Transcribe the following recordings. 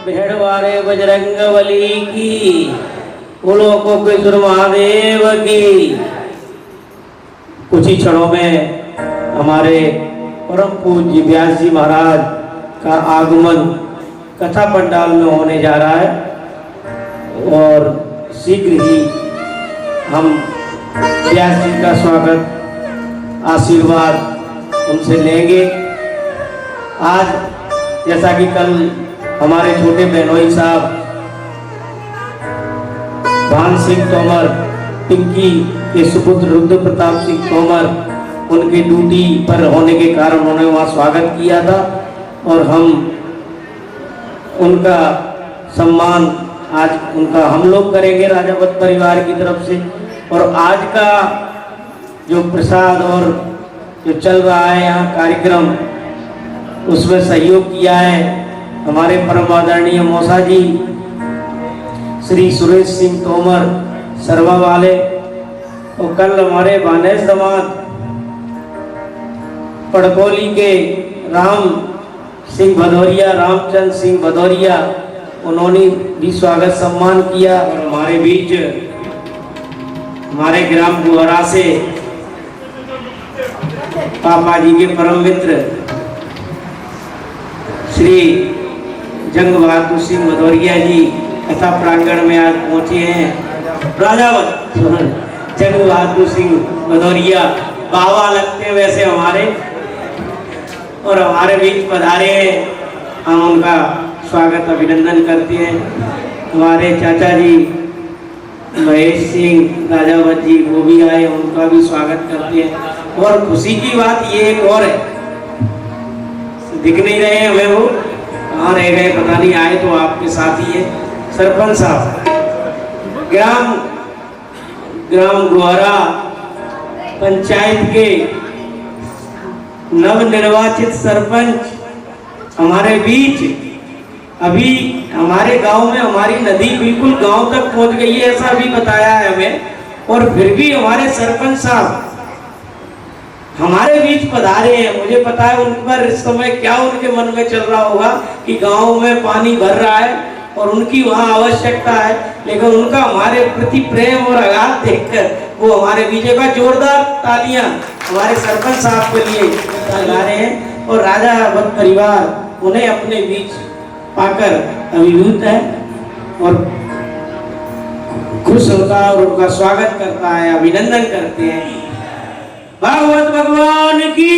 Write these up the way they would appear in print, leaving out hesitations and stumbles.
भेड़वारे बजरंगबली की, लोकों के सुर महादेव की। कुछ ही क्षणों में हमारे परम पूज्य व्यास जी महाराज का आगमन कथा पंडाल में होने जा रहा है और शीघ्र ही हम व्यास जी का स्वागत आशीर्वाद उनसे लेंगे। आज जैसा कि कल हमारे छोटे बहनोई साहब भान सिंह तोमर, पिंकी के सुपुत्र रुद्र प्रताप सिंह तोमर, उनके ड्यूटी पर होने के कारण उन्होंने वहाँ स्वागत किया था और हम उनका सम्मान आज उनका हम लोग करेंगे राजावत परिवार की तरफ से। और आज का जो प्रसाद और जो चल रहा है यहाँ कार्यक्रम, उसमें सहयोग किया है हमारे परम आदरणीय मौसा जी श्री सुरेश सिंह तोमर सरवा वाले। और कल हमारे भानेश दामाद पड़कोली के राम सिंह भदौरिया, रामचंद्र सिंह भदौरिया, उन्होंने भी स्वागत सम्मान किया। और हमारे बीच हमारे ग्राम गुहरा से पापा जी के परम मित्र श्री जंग बहादुर सिंह भदौरिया जी कथा प्रांगण में आज पहुंचे हैं। राजावत जंग बहादुर सिंह भदौरिया बाबा लगते हैं वैसे हमारे, और हमारे बीच पधारे हैं। हम उनका स्वागत अभिनंदन करते हैं। हमारे चाचा जी महेश सिंह राजावत जी वो भी आए, उनका भी स्वागत करते हैं। और खुशी की बात ये एक और है, दिख नहीं रहे हैं हमें, वो कहाँ रह गए पता नहीं, आए तो आपके साथ ही है। सरपंच साहब ग्राम गुहरा पंचायत के नवनिर्वाचित सरपंच हमारे बीच। अभी हमारे गांव में हमारी नदी बिल्कुल गांव तक पहुंच गई है ऐसा भी बताया है हमें, और फिर भी हमारे सरपंच साहब हमारे बीच पधारे हैं। मुझे पता है उन पर इस समय क्या उनके मन में चल रहा होगा कि गांव में पानी भर रहा है और उनकी वहां आवश्यकता है, लेकिन उनका हमारे प्रति प्रेम और आघात देखकर वो हमारे बीच का जोरदार तालियां हमारे सरपंच साहब के लिए लगा रहे हैं। और राजावत परिवार उन्हें अपने बीच पाकर अभिभूत है और खुश होता है और उनका स्वागत करता है, अभिनंदन करते हैं। भागवत भगवान की,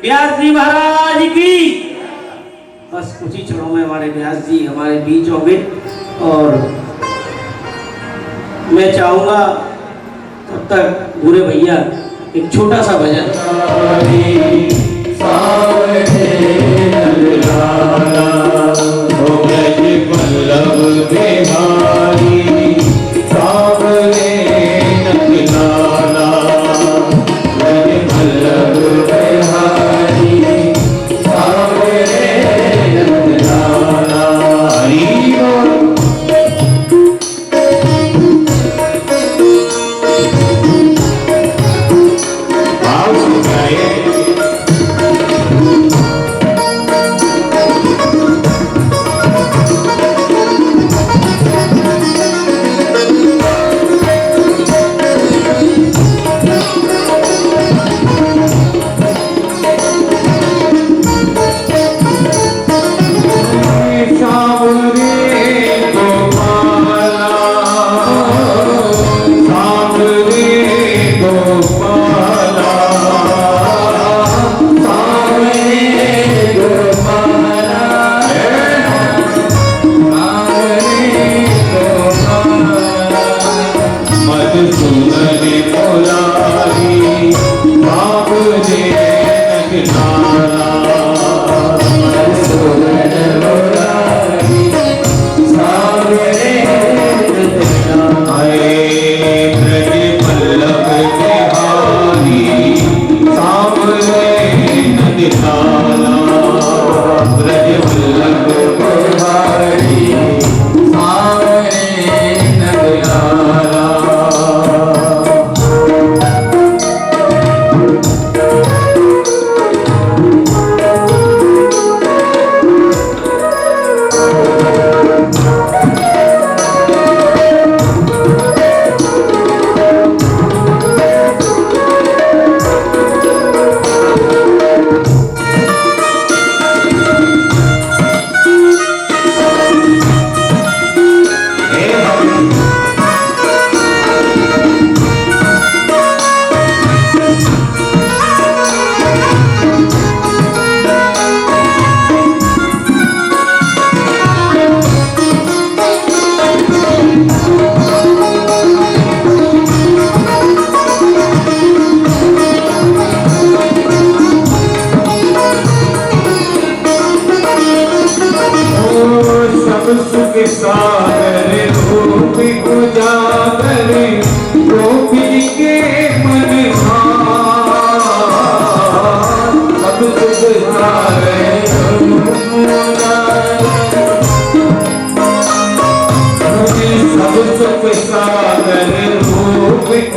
व्यास जी महाराज की। बस कुछ ही क्षणों में हमारे व्यास जी हमारे बीच होंगे और मैं चाहूंगा तब तक भूरे भैया एक छोटा सा भजन।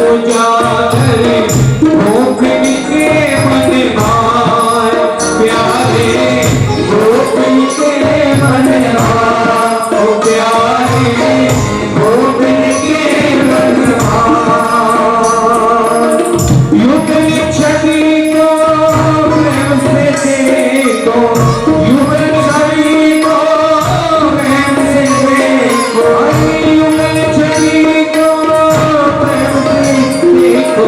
उजाले गोपिन के मन भाए प्यारे गोपिन के मन भाए ओ प्यारे गोपिन के मन भाए युगल छवि को प्रेम से देखो युगल छवि को प्रेम से देखो युगल छवि को प्रेम से देखो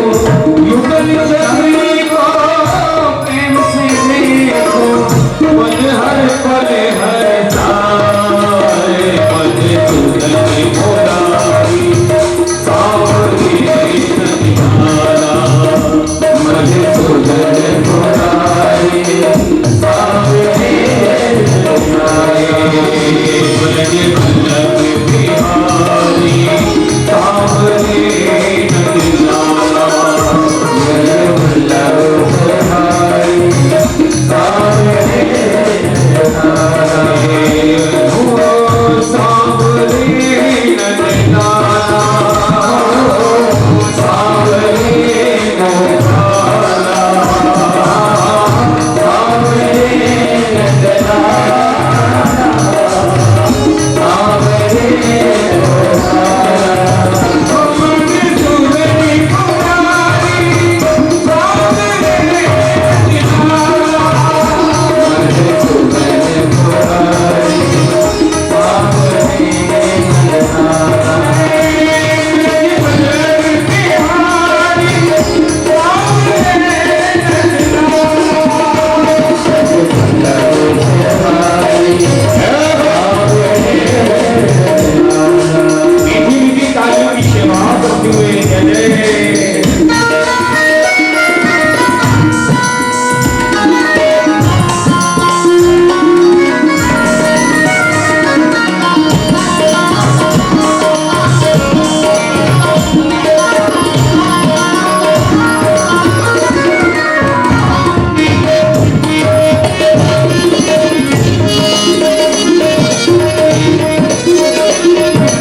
युगल छवि को प्रेम से देखो पल हर साए पल तुझे मोरारी सावरी नदियारा मन तुझे मोरारी सावरी नदियारे बलग बलग बिहारी सावरी नदियारा बलग बलग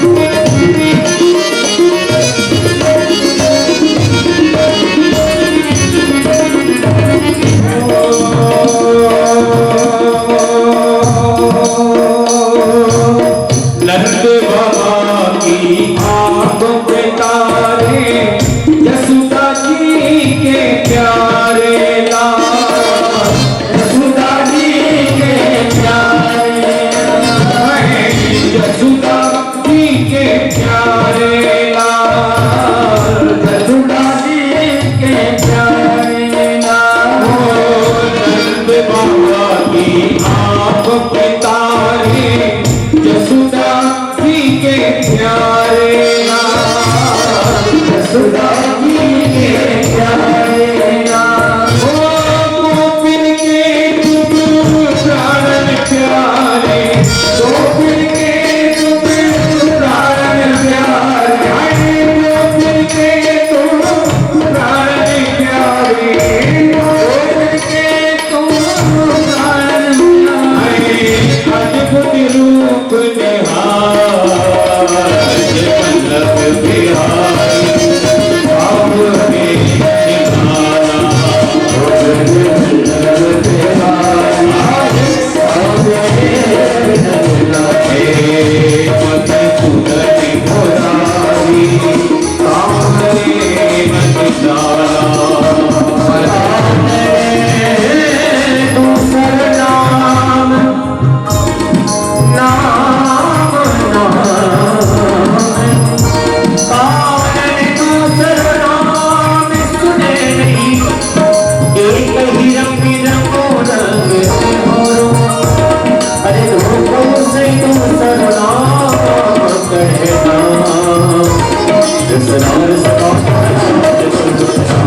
बिहारी सावरी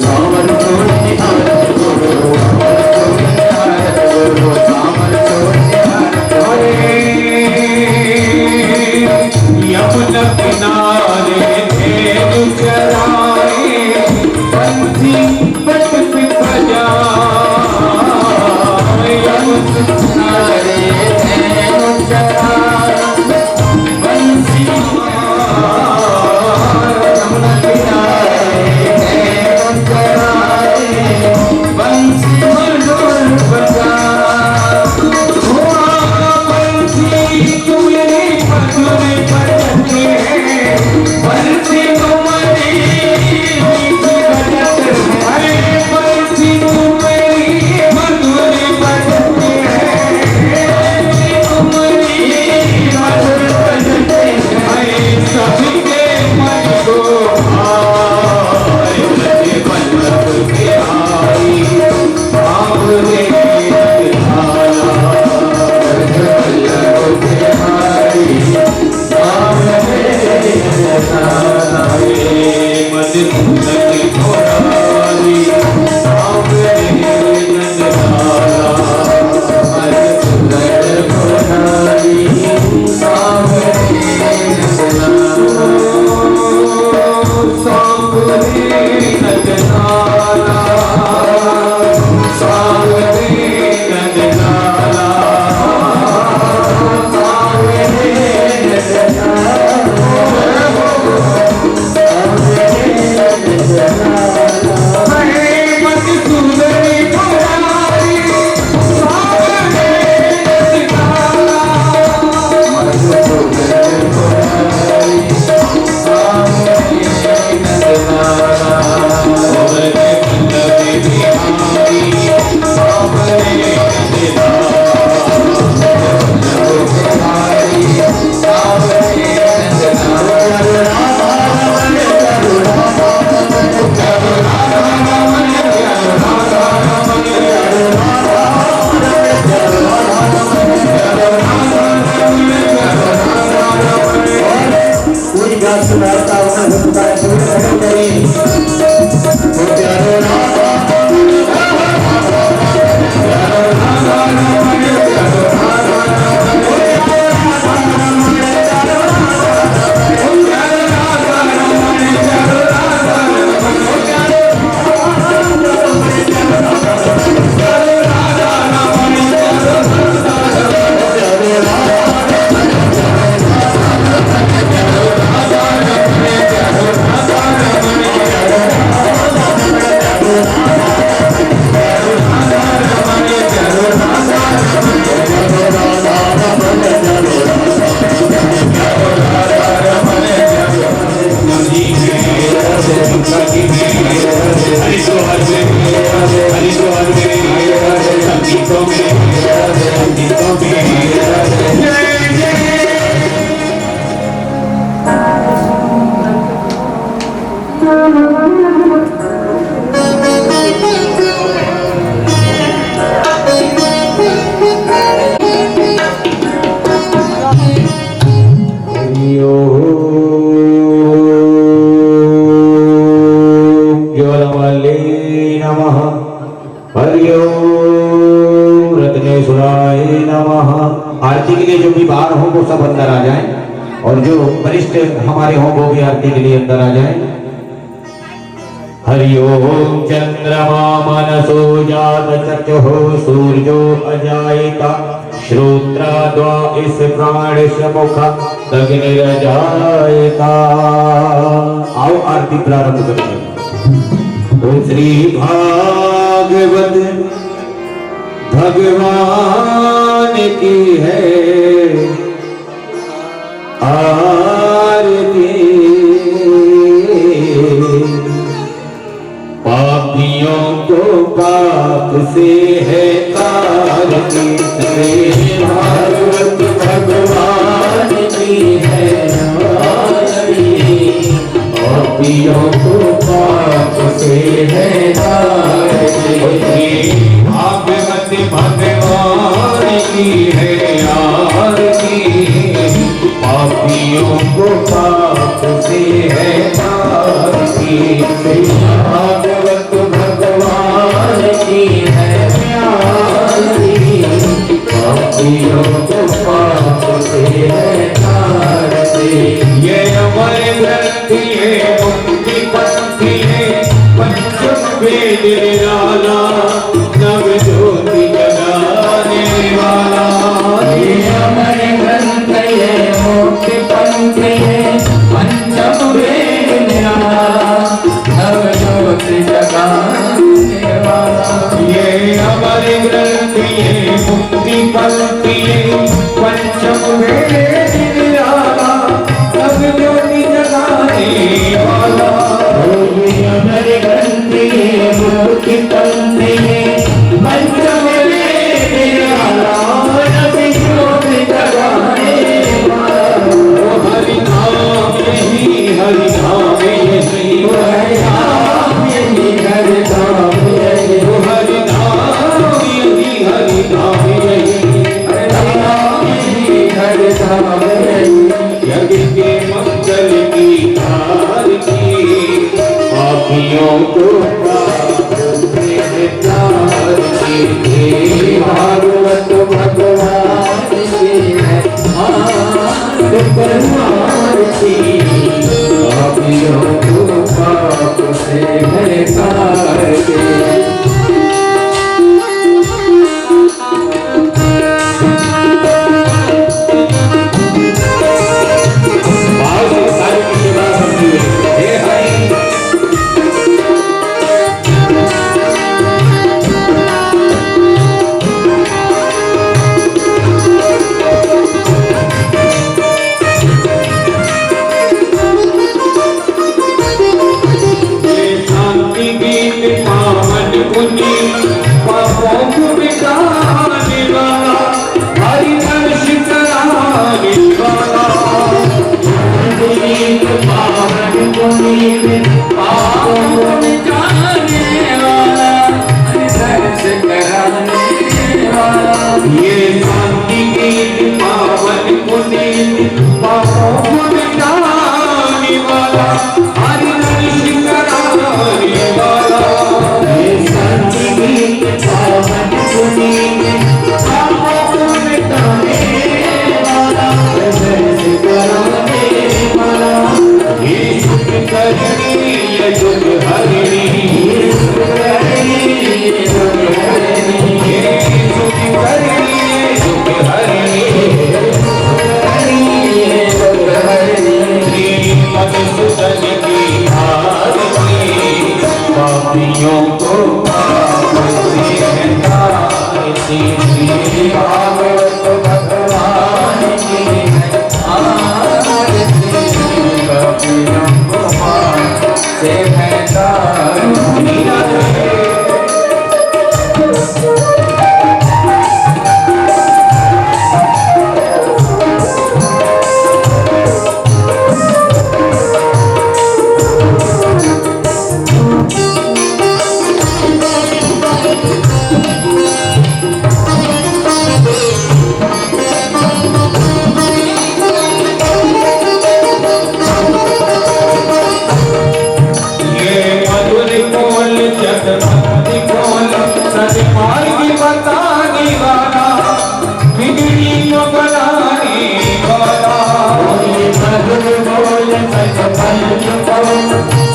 सावन आरती के लिए जो भी बाहर हो वो सब अंदर आ जाएं और जो वरिष्ठ हमारे हों वो भी आरती के लिए अंदर आ जाएं। हरि ओम चंद्रमा मनसो जात चक्षुः सूर्यो अजायता श्रोत्राद्वा इस प्राण मुख अग्निरजायता। आओ आरती प्रारंभ करें। ओम श्री भागवत भगवान की है आरती, पापियों को पाप से है तारती। श्री भागवत भगवान की है आरती, पापियों को पाप से है तारती। भागवत भगवान की है आरती, पापियों को पाप से है तारती। भागवत भगवान की है आरती, पापियों को पाप से है तारती। ये अमर ग्रंथ ये मुक्ति पंथी है, पंचम वेद निराला नव ज्योति जगाने वाला। ये अमर ग्रंथ ये मुक्ति पंथी है, पंचम वेद निराला नव ज्योति जगाने वाला। ये अमर ग्रंथ ये मुक्ति पंथी है, पंचम वेद निराला नव ज्योति जगाने वाला। ये अमर ग्रंथ ये मुक्ति पंथी है, पंचम वेद निराला नव ज्योति जगाने वाला। हरि नाम यही हरि नाम यही हरि नाम यही हरि नाम यही हरि नाम यही हरि नाम यही हरि नाम यही हरि नाम यही। यज्ञ के मंगल की आरती, पापियों को पाप से तारती। भागवत भगवान की है आरती, पापियों को पाप से है तारती। Hare सदमार्ग बताने वाला, बिगड़ी को बनाने वाला। मधुर बोल सतपल बोल,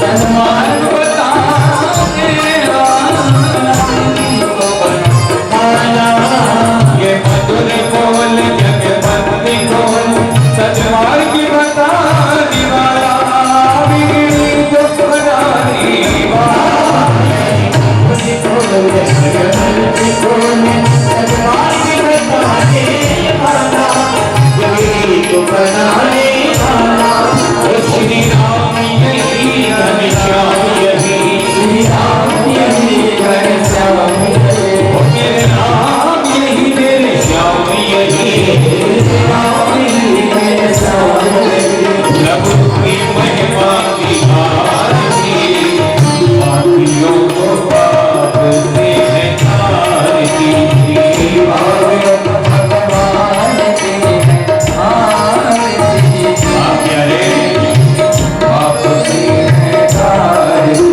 सदमार्ग बताने वाला। ये मधुर बोल जगबंदी बोल, सदमार्ग बताने वाला, बिगड़ी को बनाने वाला। श्री राम यही घनश्याम यही, श्री राम यही घनश्याम यही, मेरे राम यही मेरे श्याम यही, राम यही घनश्याम यही। प्रभु की महिमा की आरती, पापियों को पाप से है तारती। भागवत भगवान की आरती, प्यारे पाप से है तारती।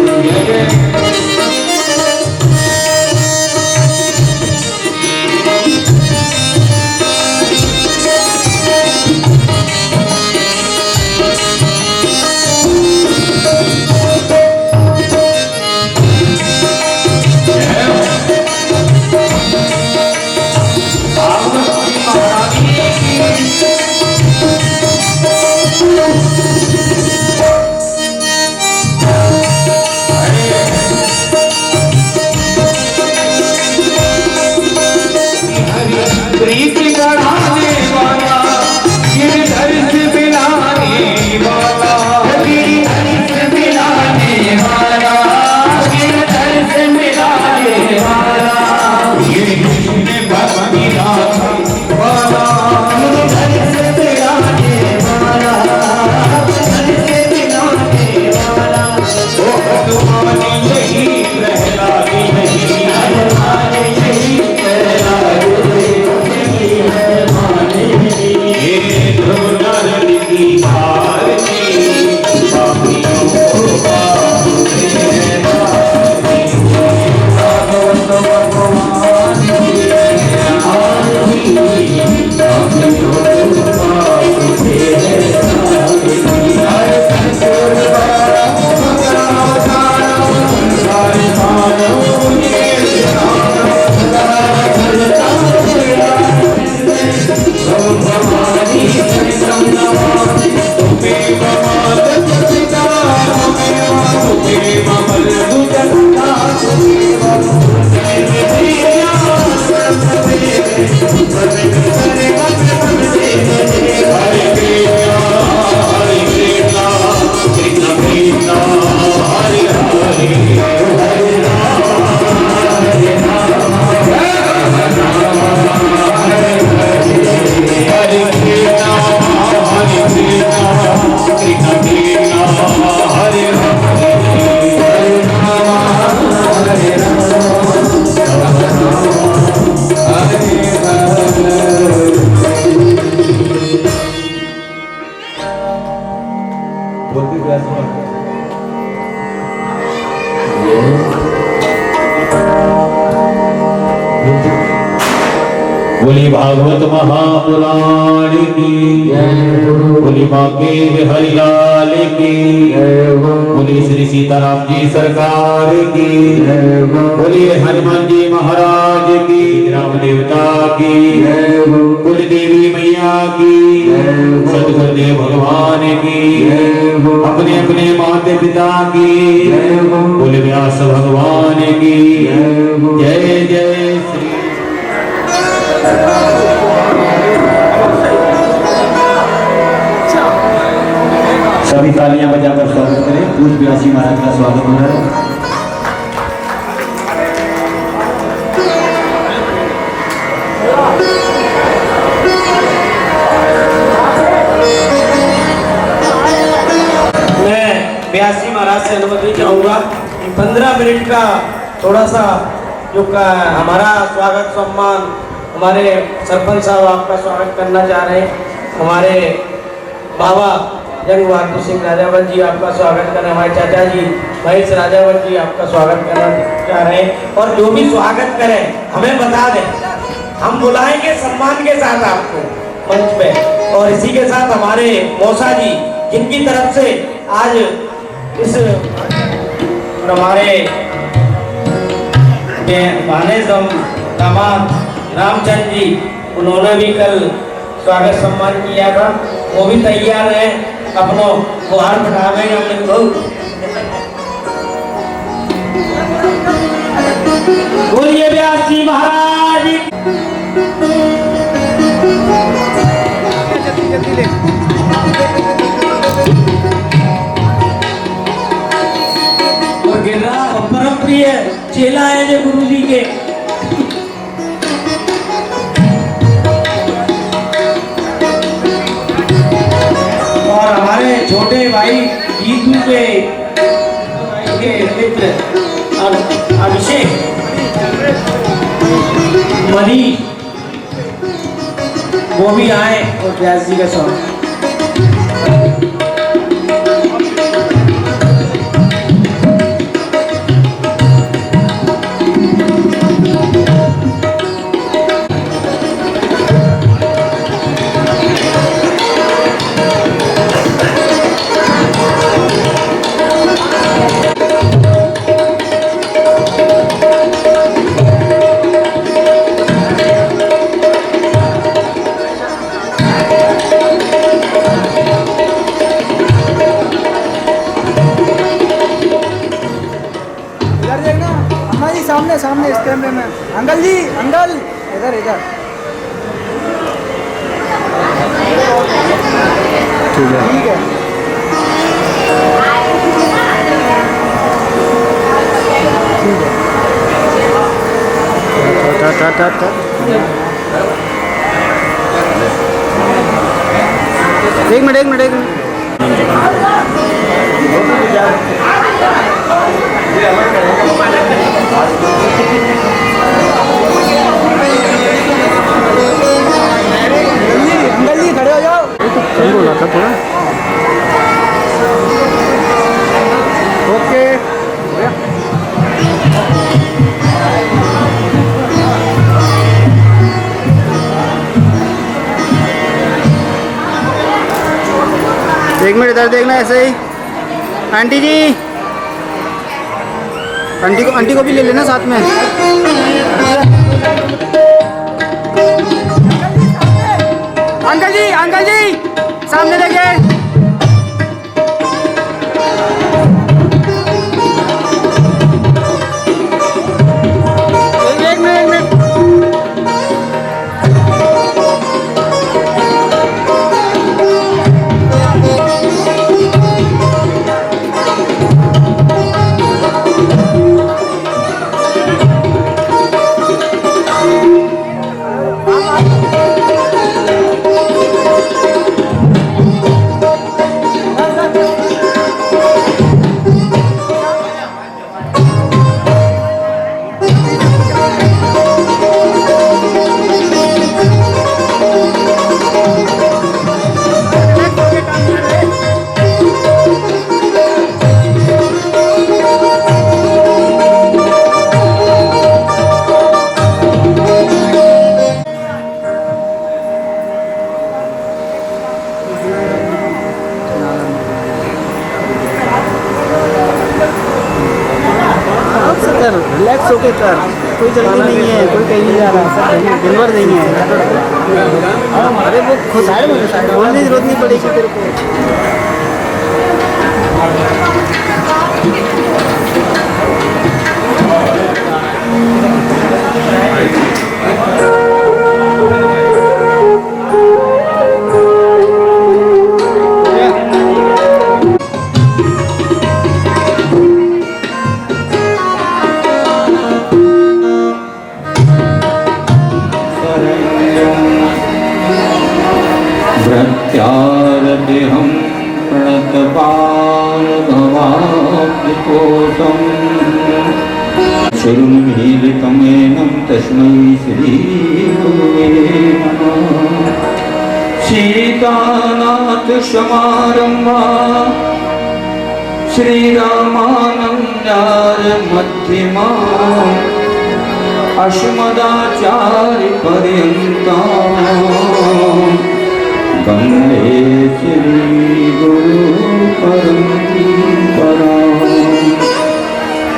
प्रीति बढ़ाने वाला, गिरधर से मिलाने वाला, गिरधर से मिलाने वाला, गिरधर से मिलाने वाला। ये कृष्ण भक्ति राधा वाला, गिरधर से मिलाने वाला, गिरधर से मिलाने वाला। ओ भगवान यही प्रहलाद नहीं, भगवान यही प्रहलाद की भारती, पापियों को पाप से है तारती। भागवत भगवान की आरती, पापियों को पाप से है तारती। हर संसार बोली भागवत महापुराण की, बोली बांके हरिलाल की, बोली श्री सीताराम जी सरकार की, बोली हनुमान जी महाराज की, राम देवता की, कुल देवी मैया की, सदगुरुदेव भगवान की, अपने अपने माता पिता की, कुल व्यास भगवान की। जय जय श्री सभी तालियां बजाकर स्वागत करें। पूज्य व्यासी महाराज का स्वागत हो रहा है। मैं व्यासी महाराज से अनुमति चाहूंगा 15 मिनट का थोड़ा सा जो का हमारा स्वागत सम्मान, हमारे सरपंच साहब आपका स्वागत करना चाह रहे हैं। हमारे बाबा जंग बहादुर सिंह राजावत जी आपका स्वागत कर रहे हैं। हमारे चाचा जी महेश राजावत जी आपका स्वागत करना चाह रहे हैं। और जो भी स्वागत करें हमें बता दें, हम बुलाएंगे सम्मान के साथ आपको मंच पे। और इसी के साथ हमारे मौसा जी जिनकी तरफ से आज इस हमारे भानेज दामाद रामचंद्र जी, उन्होंने भी कल स्वागत सम्मान किया था, वो भी तैयार है अपनो गुहार बढ़ावे हमने बहुत। बोलिए व्यास जी महाराज। और गिरा परम प्रिय चेला है जो गुरु जी के। और हमारे छोटे भाई ईदू के मित्र अभिषेक मनीष, वो भी आए और व्यास जी का स्वागत। सामने सामने इस कैमरे में। अंकल जी, अंकल इधर इधर। ठीक है ठीक है। एक मिनट एक मिनट एक मिनट। अंकल जी खड़े हो जाओ। कल बोला था थोड़ा। ओके एक मिनट इधर देखना ऐसे ही। आंटी जी, आंटी को भी ले लेना साथ में। अंकल जी सामने देखिए। एक मिनट रिलैक्स होके कर, कोई जल्दी नहीं है, कोई कहीं नहीं जा रहा, सब दिनभर नहीं है। अरे वो खुद बोलने की जरूरत नहीं पड़ेगी तेरे को। प्रत्यारतिहं प्रणतपाल भवाब्जकोशं शिरुन्मीलितमेनं तस्मै श्रीगुरुवे नमः। सीतानाथ समारंभा श्रीरामानंदार्य मध्यमा अस्मदाचार्य पर्यंता वंदे श्री गुरु परंपरा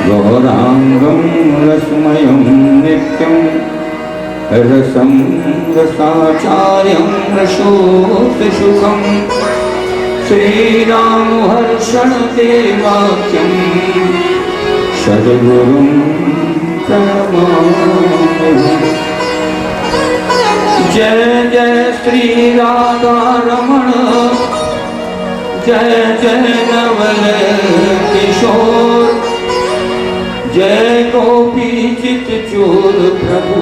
गौरांगं रसमयं नित्यं रसं रसाचार्यं रसोत्सुकं श्रीरामहर्षण देवाख्यं सद्गुरुं प्रणमामि। जय जय श्री राधा रमण जय जय नवल किशोर जय गोपी चित चोर प्रभु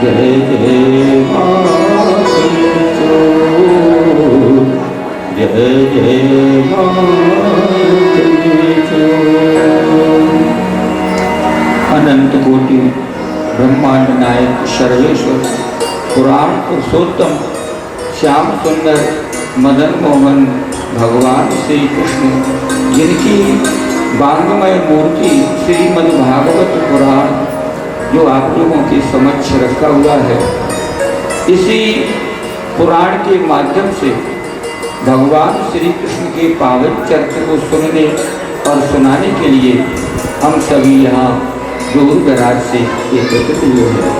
जय जय मातन चोर जय जय मातन चोर। अनंत कोटि ब्रह्मांड नायक सर्वेश्वर पुराण पुरुषोत्तम श्याम सुंदर मदन मोहन भगवान श्री कृष्ण जिनकी वांगमय मूर्ति श्रीमद्भागवत पुराण जो आप लोगों के समक्ष रखा हुआ है, इसी पुराण के माध्यम से भगवान श्री कृष्ण के पावन चरित्र को सुनने और सुनाने के लिए हम सभी यहाँ दूर दराज से एकत्रित हुए हैं।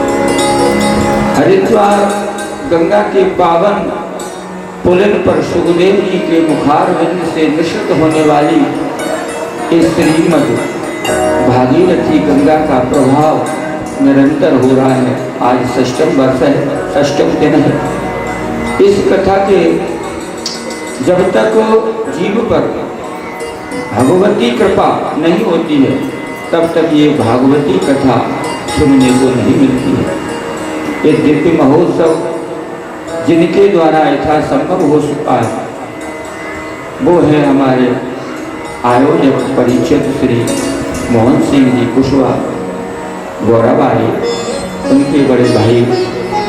हरिद्वार गंगा के पावन पुलिन पर सुखदेव जी के मुखारविंद से निश्चित होने वाली इस श्रीमद भागीरथी गंगा का प्रभाव निरंतर हो रहा है। आज षष्ठम वर्ष है, षष्ठम दिन है। इस कथा के जब तक जीव पर भगवती कृपा नहीं होती है तब तक ये भागवती कथा सुनने को नहीं मिलती है। ये दिव्य महोत्सव जिनके द्वारा यथासंभव हो चुका है वो है हमारे आयोजक परिचित श्री मोहन सिंह जी कुशवाहा, गौराबाई, उनके बड़े भाई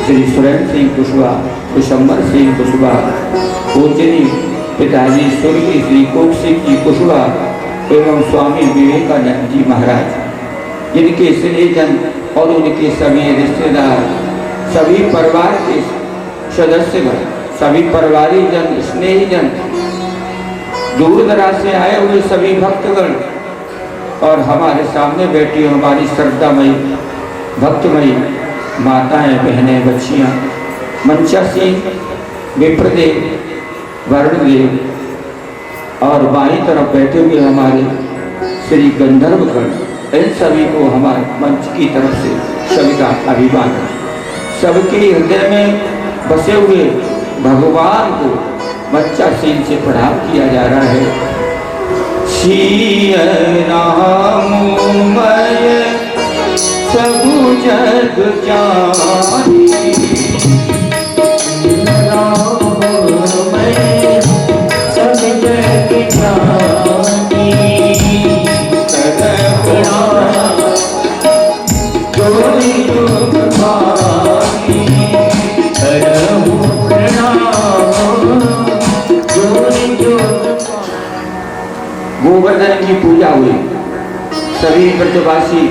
श्री सुरेंद्र सिंह कुशवाहा, कुशंबर सिंह कुशवाहा, पूजनी पिताजी स्वर्गीय श्री कोक सिंह जी कुशवाहा एवं स्वामी विवेकानंद जी महाराज, जिनके स्नेहजन और उनके सभी रिश्तेदार, सभी परिवार के सदस्यगण, सभी परिवारीजन, स्नेहीजन, दूर दराज से आए हुए सभी भक्तगण और हमारे सामने बैठी हमारी श्रद्धामयी भक्तमयी माताएं, बहनें, बच्चियां, मंचा सिंह, विप्रदेव, वरुणदेव और बाईं तरफ बैठे हुए हमारे श्री गंधर्वगण, इन सभी को हमारे मंच की तरफ से सभी का अभिवादन। सबके हृदय में बसे हुए भगवान को बच्चा सीन से प्रणाम किया जा रहा है। सिय राममय सब जग जानी, राममय सब जग जानी, जोरी जुग भानी, करहु गोवर्धन की पूजा हुई। सभी व्रतवासी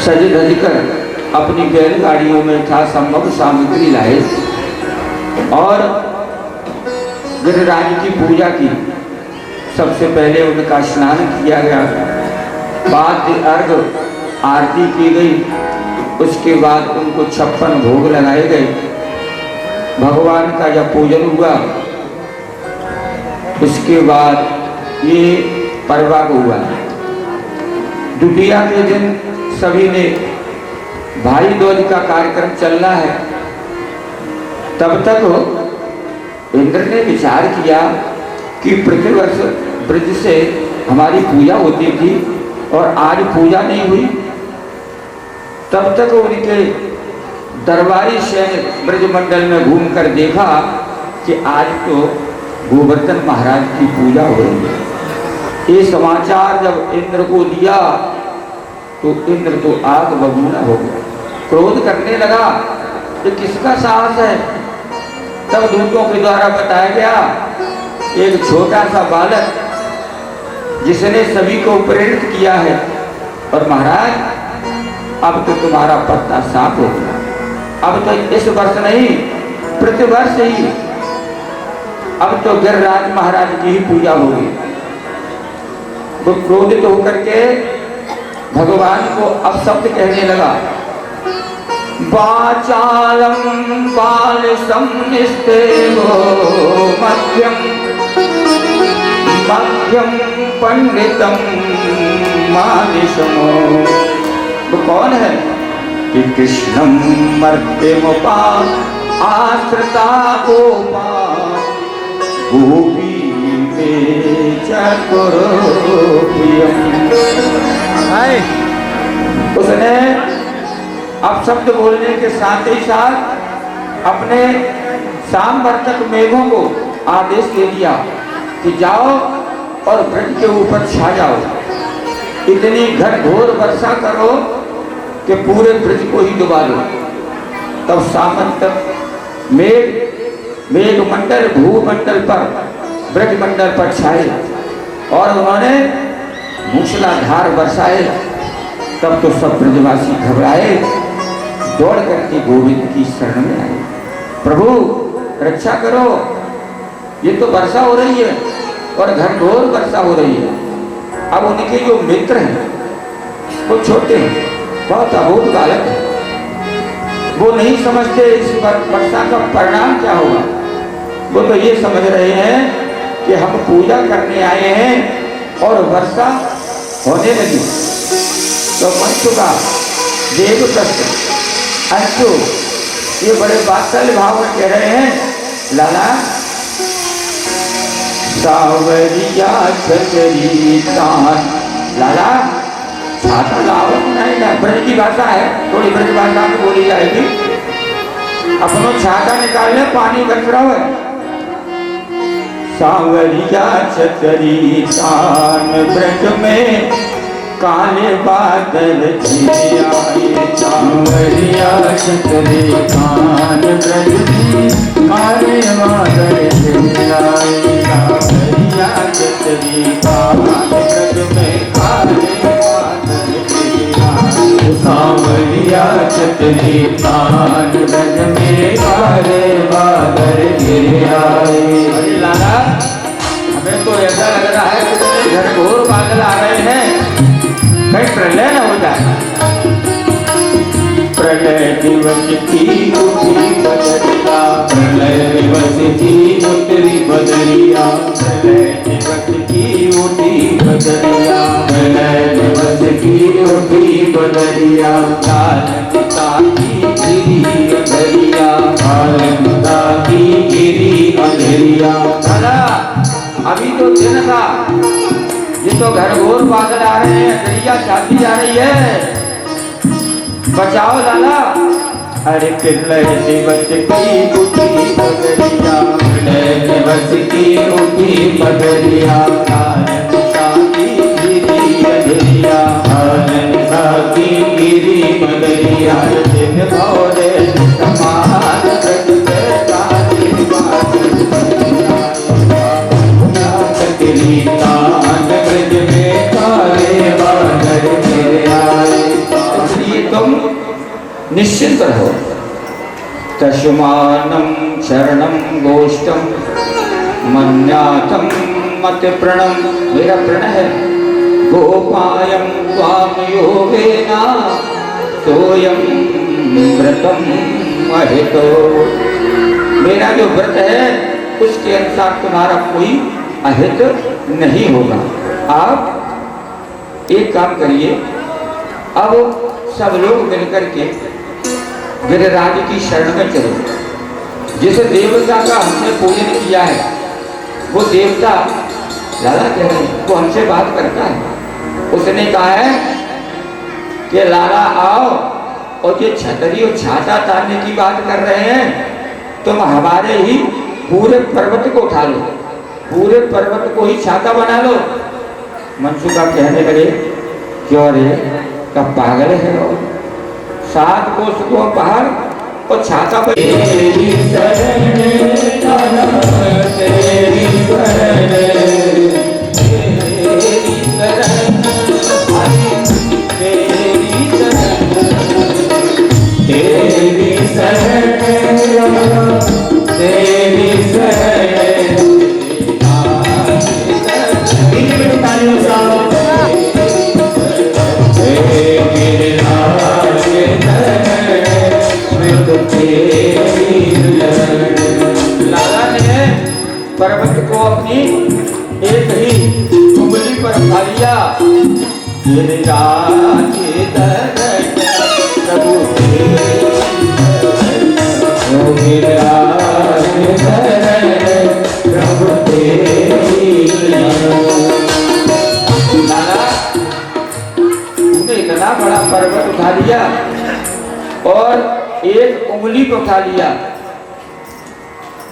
सज धज कर अपनी बैलगाड़ियों में था संभव सामग्री लाए और गिरिराज की पूजा की। सबसे पहले उनका स्नान किया गया, बाद अर्घ आरती की गई, उसके बाद उनको 56 भोग लगाए गए। भगवान का जब पूजन हुआ उसके बाद ये परवाग हुआ। द्वितीया के दिन सभी ने भाई दूज का कार्यक्रम चल रहा है। तब तक इंद्र ने विचार किया कि प्रतिवर्ष ब्रज से हमारी पूजा होती थी और आज पूजा नहीं हुई। तब तक उनके दरबारी सैनिक ब्रजमंडल में घूमकर देखा कि आज तो गोवर्धन महाराज की पूजा हो रही है। ये समाचार जब इंद्र को दिया तो इंद्र तो आग बबूला हो गया, क्रोध करने लगा। ये किसका साहस है? तब दूतों के द्वारा बताया गया एक छोटा सा बालक जिसने सभी को प्रेरित किया है। और महाराज अब तो तुम्हारा पत्ता साफ हो गया, अब तो इस वर्ष नहीं प्रतिवर्ष ही अब तो गिरिराज महाराज की ही पूजा होगी। वो क्रोधित होकर के भगवान को अपशब्द कहने लगा। वाचालम बालिशम निस्तेवो मध्यम मध्यम पंडितम मालिशमो। वो कौन है? कि कृष्णम मर्त्यमुपा आश्रिता गोपा गोपी में चकुरो प्रियम। उसने अपशब्द बोलने के साथ ही साथ अपने सामवर्तक मेघों को आदेश दे दिया कि जाओ और ब्रज के ऊपर छा जाओ, इतनी घनघोर वर्षा करो कि पूरे ब्रज को ही डुबा दो। तब सामंतक मेघ मंडल भूमंडल पर ब्रज मंडल पर छाए और उन्होंने मूसलाधार बरसाए। तब तो सब ब्रजवासी घबराए, दौड़ करके गोविंद की शरण में आए। प्रभु रक्षा करो, ये तो वर्षा हो रही है और घनघोर वर्षा हो रही है। अब उनके जो मित्र हैं वो छोटे हैं, बहुत अबोध बालक है, वो नहीं समझते इस वर्षा का परिणाम क्या होगा। वो तो ये समझ रहे हैं कि हम पूजा करने आए हैं और वर्षा होने लगी। तो मंचुका देवदत्त अंशु ये बड़े वात्सल्य भाव में कह रहे हैं, लाला सावरिया छतरी तान, लाला छाता लाओ। नहीं ना, ब्रज की भाषा है, थोड़ी ब्रज भाषा में बोली जाएगी। अपनों छाता निकाल ले, पानी बरस रहा है। सावरिया छतरी तान ब्रज में काले बादल घिरे आए। सांवरिया छतरी तान ब्रज में काले बादल घिरे आए। सांवरिया छतरी तान ब्रज में काले बादल घिरे आए। सांवरिया छतरी तान ब्रज में काले बादल घिरे आए। अरे लाला, हमें तो ऐसा लग रहा है कि घनघोर बादल आ रहे हैं, कहीं प्रलय न हो जाए। प्रलय दिवस की उतरी बदरिया, प्रलय दिवस की उतरी बदरिया, प्रलय दिवस की उतरी बदरिया, प्रलय दिवस की उतरी बदरिया। कालता की गिरी अंधरिया, कालता की गिरी अंधरिया। लाला अभी तो दिन था, ये तो घनघोर बादल आ रहे हैं, दरिया छाती जा रही है, बचाओ लाला। अरे प्रलय दिवस की उठी बदरिया, प्रलय दिवस की उठी बदरिया। कालता की गिरी अंधरिया, कालता की गिरी बदरिया। दिन भोरे समान ब्रज में काली बादल छतरी तान ब्रज में काले बादल घिरे आए। इसलिए तुम निश्चिंत रहो। तस्मानं शरणं गोष्ठं मन्यातं मत प्रणम। मेरा प्रण है, गोपायं त्वां योगेन सोयं व्रतं अहितो। मेरा जो व्रत है उसके अनुसार तुम्हारा कोई अहित नहीं होगा। आप एक काम करिए, अब सब लोग मिलकर के गिरिराज की शरण में चलो। जिस देवता का हमने पूजन किया है वो देवता लाला कह रहे हैं, वो हमसे बात करता है। उसने कहा है कि लाला आओ, और ये छतरी और छाता तारने की बात कर रहे हैं, तुम हमारे ही पूरे पर्वत को उठा लो, पूरे पर्वत को ही छाता बना लो। मनसुखा कहने लगे, क्यों रे, कब पागल है? और 7 कोस को पहाड़ और छाता पर तेरी शरण तेरी शरण तेरी शरण तेरी शरण तेरी शरण लाला ने पर्वत को अपनी एक ही उंगली पर उठा लिया। प्रभु लाला तूने इतना बड़ा पर्वत उठा लिया और एक उंगली पे उठा लिया।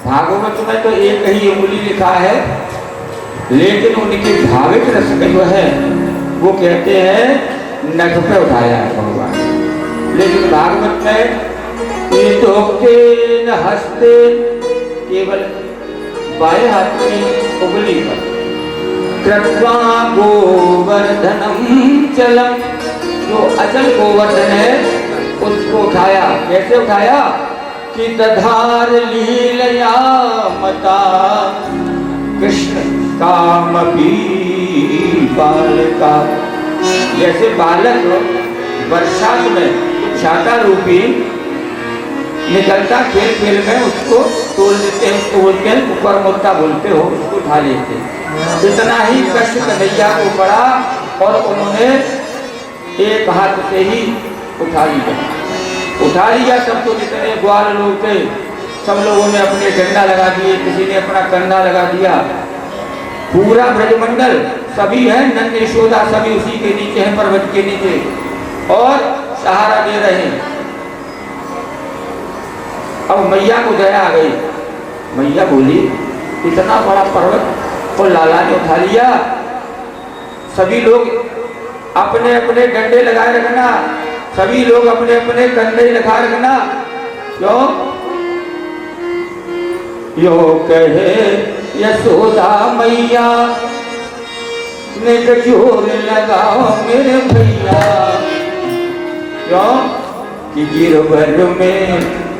भागवत में तो एक ही उंगली लिखा है, लेकिन उनके भाविक रस में जो है वो कहते हैं नख पे उठाया है भगवान। लेकिन भागवत में ये तो हंसते केवल बाएं हाथ की उंगली पर कृत्वा गोवर्धनम चलम, जो अचल गोवर्धन है उसको उठाया। कैसे उठाया कि दधार लीलया मता कृष्ण काम बालका, जैसे बालक बरसात में छाता रूपी निकलता खेल खेल में उसको तोड़ देते हैं, उसको बोलते हैं ऊपर मुद्दा बोलते हो, उसको उठा लेते हैं। इतना ही कष्ट कन्हैया को पड़ा और उन्होंने एक हाथ से ही उठा लिया। सब तो जितने ग्वाल लोग थे सब लोगों ने अपने डंडा लगा दिए, किसी ने अपना कंधा लगा दिया। पूरा ब्रजमंडल सभी है, नंद यशोदा सभी उसी के नीचे हैं, पर्वत के नीचे, और सहारा दे रहे हैं। अब मैया को दया आ गई। मैया बोली इतना बड़ा पर्वत और लाला ने उठा लिया, सभी लोग अपने अपने डंडे लगाए रखना, सभी लोग अपने अपने कंधे लगा रखना। क्यों? यो कहे यशोदा मैया ने जोर लगाओ मेरे भैया। क्यों? कि गिरवर में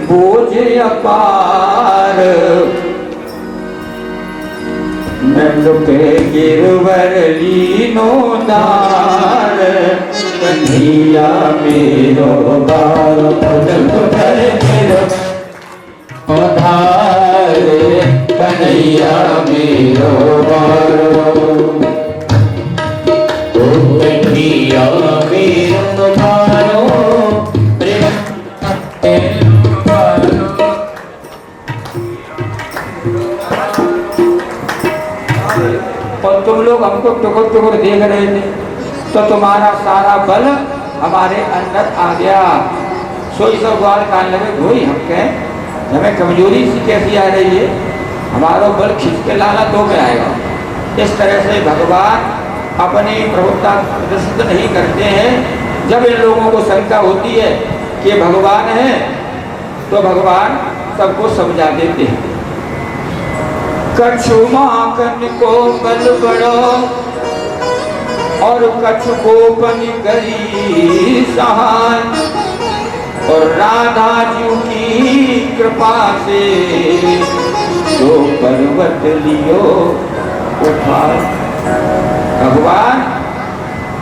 बोझ अपार, नंद पे गिरवर लीनो दार, कन्हैया मेरो बाल कन्हैया मेरो बाल कन्हैया मेरो बालो और तुम लोग हमको टुकुर टुकुर देख रहे थे तो तुम्हारा सारा बल हमारे अंदर आ गया। सोई सब ग्वाल कान लगे धोई हम कहें हमें कमजोरी सी कैसी आ रही है, हमारा बल खींच के लाना तो में आएगा। इस तरह से भगवान अपनी प्रभुता प्रदर्शित नहीं करते हैं। जब इन लोगों को शंका होती है कि भगवान है तो भगवान सबको समझा देते हैं। कछु माखन को बल बड़ो और कछु गोपन करी सहाय, और राधा जी की कृपा से तो पर्वत लियो उठा। भगवान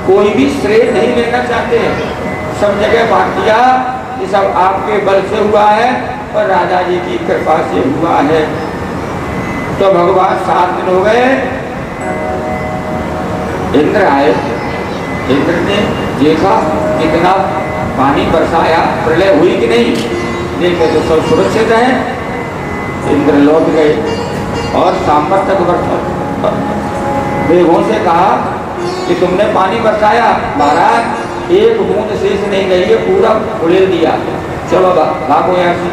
कोई भी श्रेय नहीं लेना चाहते हैं, सब जगह बांट दिया कि सब आपके बल से हुआ है और राधा जी की कृपा से हुआ है। तो भगवान 7 दिन हो गए, इंद्र आए, इंद्र ने देखा कितना पानी बरसाया, प्रलय हुई कि नहीं, देखे तो सब सुरक्षित है। इंद्र लौट गए और सांबर तक मेघों से कहा कि तुमने पानी बरसाया, महाराज एक बूंद शेष नहीं गई है, पूरा उड़ेल दिया, चलो भागो यहाँ से।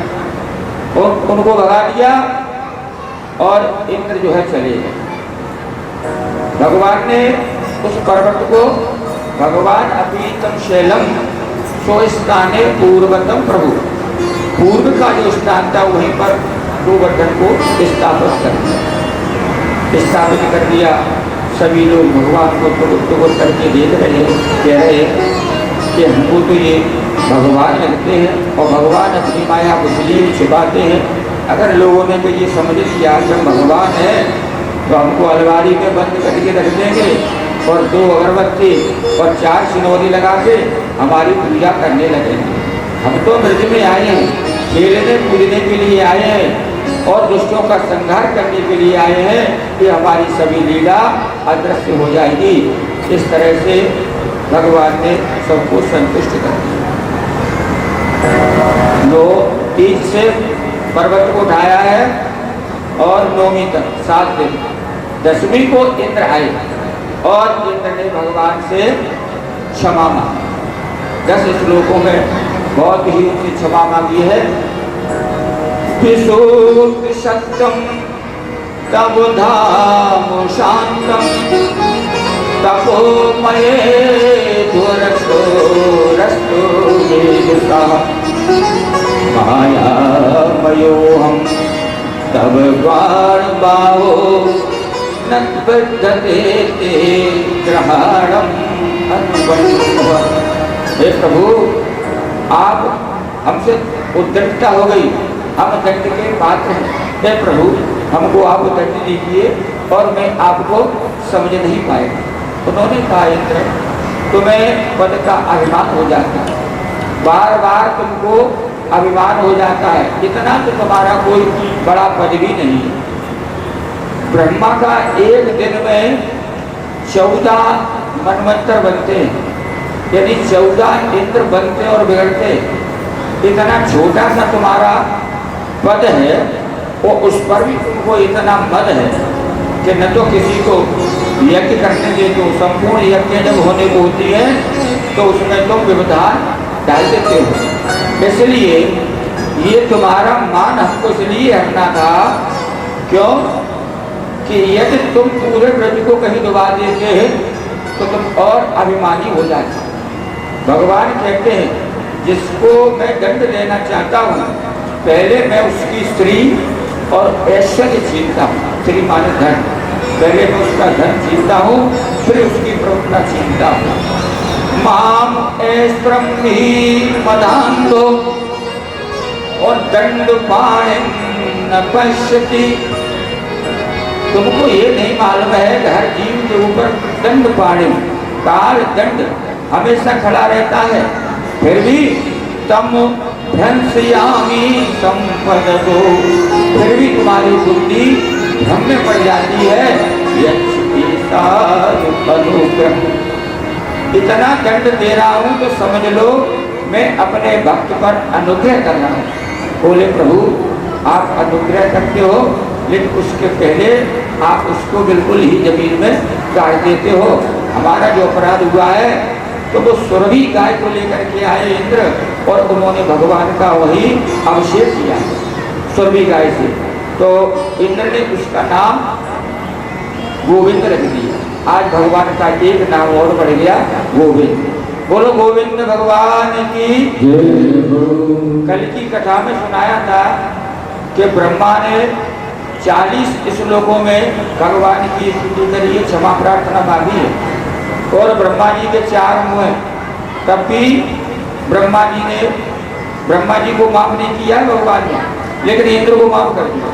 उनको भगा दिया और इंद्र जो है चले गए। भगवान ने उस पर्वत को भगवान अपीतम शैलम स्वस्ताने पूर्वतम प्रभु, पूर्व का जो स्थान था वहीं पर गोवर्धन को स्थापित कर दिया। सभी लोग भगवान को टुकुर करके देख रहे हैं, कह रहे हैं कि हमको तो ये भगवान लगते हैं और भगवान अपनी माया को इसलिए छिपाते हैं। अगर लोगों ने तो ये समझ लिया कि हम भगवान है तो हमको अलमारी में बंद करके रख देंगे और 2 अगरबत्ती और 4 सिनोरी लगा के हमारी पूजा करने लगेंगे। हम तो ब्रज में आए हैं, खेलने कूदने के लिए आए हैं और दुष्टों का संहार करने के लिए आए हैं कि हमारी सभी लीला अदृश्य हो जाएगी। इस तरह से भगवान ने सबको संतुष्ट कर दिया। नो तीज से पर्वत को उठाया है और नौवीं तक 7 दिन। 10वीं को इंद्र आए और इंद्र ने भगवान से क्षमा मांगी। 10 श्लोकों में बहुत ही उनकी क्षमा मांगी है। विशुद्ध सत्यम तब धाम शांतम तपोमये धुरस्तो रस्तो वेदसा मायामयोऽहं तब द्वार बाहो न बद्धते ते ग्रहाणम अनुबंधः। हे प्रभु, आप हमसे उद्धटता हो गई, हम दंड के पात्र हैं। हे प्रभु, हमको आप दंड दीजिए और मैं आपको समझ नहीं पाएगा। उन्होंने कहा, इंद्र तुम्हें पद का अभिमान हो जाता है, बार बार तुमको अभिमान हो जाता है, इतना तो तुम्हारा कोई बड़ा पद भी नहीं है। ब्रह्मा का एक दिन में 14 मनवंतर बनते हैं, यानी 14 इंद्र बनते और बिगड़ते। इतना छोटा सा तुम्हारा पद है और उस पर भी तुमको इतना मद है कि न तो किसी को यज्ञ करने देते हो। संपूर्ण यज्ञ जब होने को होती है तो उसमें तुम व्यवधान डाल देते हो। इसलिए ये तुम्हारा मान हमको इसलिए हटना था, क्यों कि यदि तुम पूरे ब्रज को कहीं डुबा देते तो तुम और अभिमानी हो जाते। भगवान कहते हैं, जिसको मैं दंड देना चाहता हूँ पहले मैं उसकी स्त्री और ऐश्वर्य छीनता हूँ। स्त्री माने धन, पहले मैं उसका धन छीनता हूँ, फिर उसकी प्रभुता छीनता हूँ। माम ऐश्वरम ही मदान्तो और दंड पाणिम न पश्यति। तुमको ये नहीं मालूम है कि हर जीव के ऊपर दंड पाणिम काल दंड हमेशा खड़ा रहता है, फिर भी तम भ्रंशयामि संपदो, फिर भी तुम्हारी बुद्धि भ्रम में पड़ जाती है। इतना दंड दे रहा हूँ तो समझ लो मैं अपने भक्त पर अनुग्रह कर रहा हूँ। बोले प्रभु, आप अनुग्रह करते हो, लेकिन उसके पहले आप उसको बिल्कुल ही जमीन में गाड़ देते हो। हमारा जो अपराध हुआ है तो वो सुरभि गाय को लेकर के आए इंद्र और उन्होंने भगवान का वही अभिषेक किया सुरभि गाय से, तो इंद्र ने उसका नाम गोविंद रख दिया। आज भगवान का एक नाम और बढ़ गया, गोविंद। बोलो गोविंद भगवान की। कल की कथा में सुनाया था कि ब्रह्मा ने 40 श्लोकों में भगवान की स्तुति करी, क्षमा प्रार्थना मांगी है और ब्रह्मा जी के 4 मुँह हैं, तब भी ब्रह्मा जी को माफ नहीं किया भगवान ने, लेकिन इंद्र को माफ कर दिया।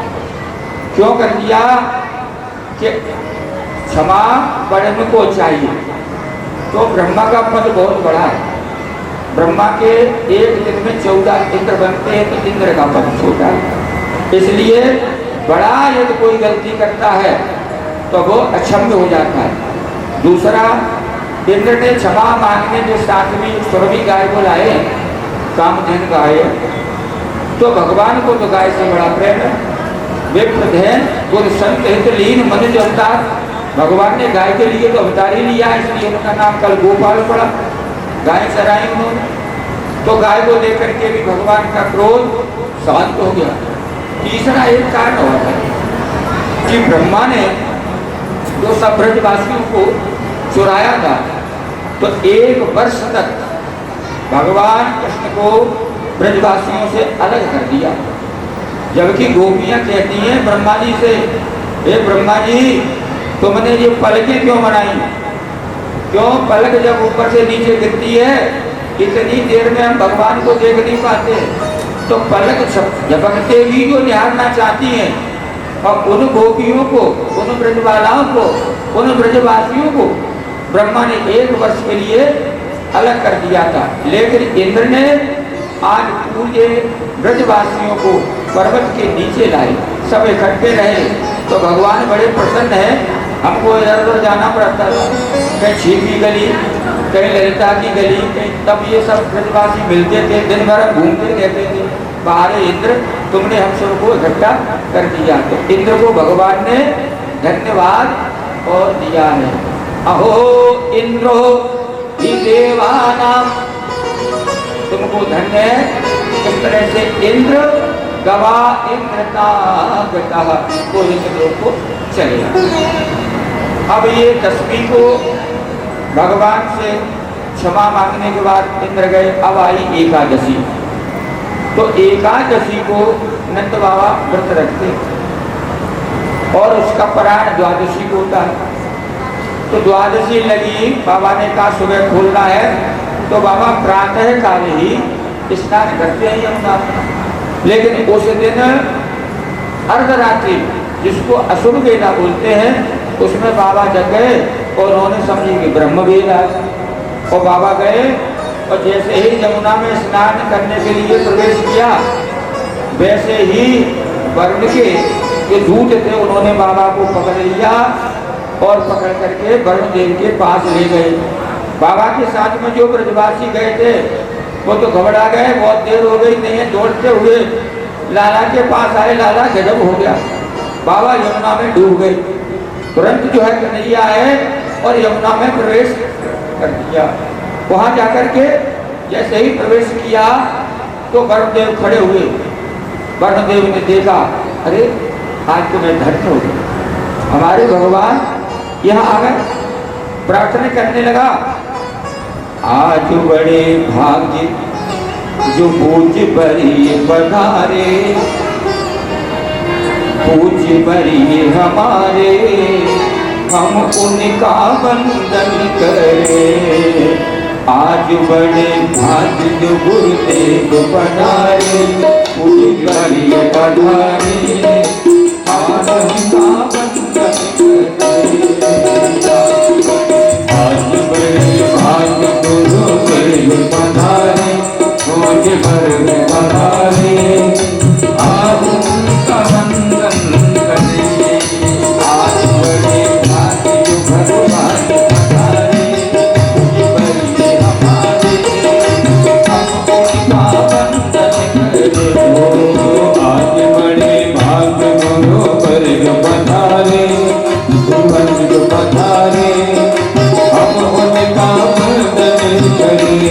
क्यों कर दिया? कि क्षमा ब्रह्म को चाहिए। तो ब्रह्मा का पद बहुत बड़ा है। ब्रह्मा के एक दिन में 14 इंद्र बनते हैं, तो इंद्र का पद छोटा है। इसलिए बड़ा यदि कोई गलती करता है तो वो अक्षम्य हो जाता है। दूसरा, इंद्र ने क्षमा मांगने जो 7वीं सुरभि गाय को लाए, कामधेनु गाय, तो भगवान को तो गाय से बड़ा प्रेम है। विप्रधेन गुण संत हित लीन मन जो अवतार, भगवान ने गाय के लिए तो अवतार ही लिया, इसलिए उनका नाम कल गोपाल पड़ा। गाय चराई उन्होंने, तो गाय को लेकर के भी भगवान का क्रोध शांत हो गया। तीसरा एक कारण हुआ था कि ब्रह्मा ने जो सब ब्रजवासियों को चुराया था, तो 1 वर्ष तक भगवान कृष्ण को ब्रजवासियों से अलग कर दिया। जबकि गोपियां कहती हैं ब्रह्मा जी से, हे ब्रह्मा जी तुमने ये पलकें क्यों बनाई? क्यों पलक जब ऊपर से नीचे गिरती है इतनी देर में हम भगवान को देख नहीं पाते, तो पलक झपकते ही जो निहारना चाहती हैं और उन गोपियों को, उन ब्रजबालाओं को, उन ब्रजवासियों को ब्रह्मा ने 1 वर्ष के लिए अलग कर दिया था। लेकिन इंद्र ने आज पूरे ब्रजवासियों को पर्वत के नीचे लाए, सब इकट्ठे रहे, तो भगवान बड़े प्रसन्न हैं। हमको इधर उधर जाना पड़ता था, कहीं छिपी गली, कहीं ललिता की गली, कहीं, तब ये सब ब्रजवासी मिलते थे, दिन भर घूमते रहते थे। बाहर इंद्र तुमने हम सबको इकट्ठा कर दिया, तो इंद्र को भगवान ने धन्यवाद और दिया है। अहो इंद्रो ही देवानाम, तुमको धन्य है। इस तरह से इंद्र गवा इंद्रता वो इंद्र को चले। अब ये 10वीं को भगवान से क्षमा मांगने के बाद इंद्र गए। अब आई एकादशी, तो एकादशी को नंद बाबा व्रत रखते और उसका पारायण द्वादशी को होता है। तो द्वादशी लगी, बाबा ने कहा सुबह खोलना है, तो बाबा प्रातः काल ही स्नान करते हैं यमुना में। लेकिन उस दिन अर्धरात्रि, जिसको असुर वेला बोलते हैं, उसमें बाबा जग गए और उन्होंने समझी कि ब्रह्म वेला है, और बाबा गए और जैसे ही यमुना में स्नान करने के लिए प्रवेश किया, वैसे ही वरुण के जो दूत थे उन्होंने बाबा को पकड़ लिया और पकड़ करके वरुण देव के पास ले गए। बाबा के साथ में जो ब्रजवासी गए थे वो तो घबरा गए, बहुत देर हो गई, नहीं है, दौड़ते हुए लाला के पास आए। लाला गजब हो गया, बाबा यमुना में डूब गए। तुरंत जो है कन्हैया है और यमुना में प्रवेश कर दिया। वहां जाकर के जैसे ही प्रवेश किया तो वरुणदेव खड़े हुए। वरुणदेव ने देखा, अरे आज तो मैं धन्य हो गया, हमारे भगवान यहाँ आ गए। प्रार्थना करने लगा, आज बड़े भाग्य जो पूज्य बरिए पधारे, पूज्य बरिए हमारे, हम उनका वंदन करें। आज बड़े भाग्य जो गुरुदेव पधारे, पूज्य बरिए पधारे, आज उनका वंदन करें। आज बड़े भाग्य गुरुदेव पधारे, पूज्य बरिए पधारे, आज उनका वंदन करें। आज बड़े भाग्य जो भगवान पधारे, पूज्य बरिए हमारे, हम उनका वंदन करें। आज बड़े भाग्य गुरुदेव पधारे, गुरुदेव पधारे, हम उनका वंदन करें।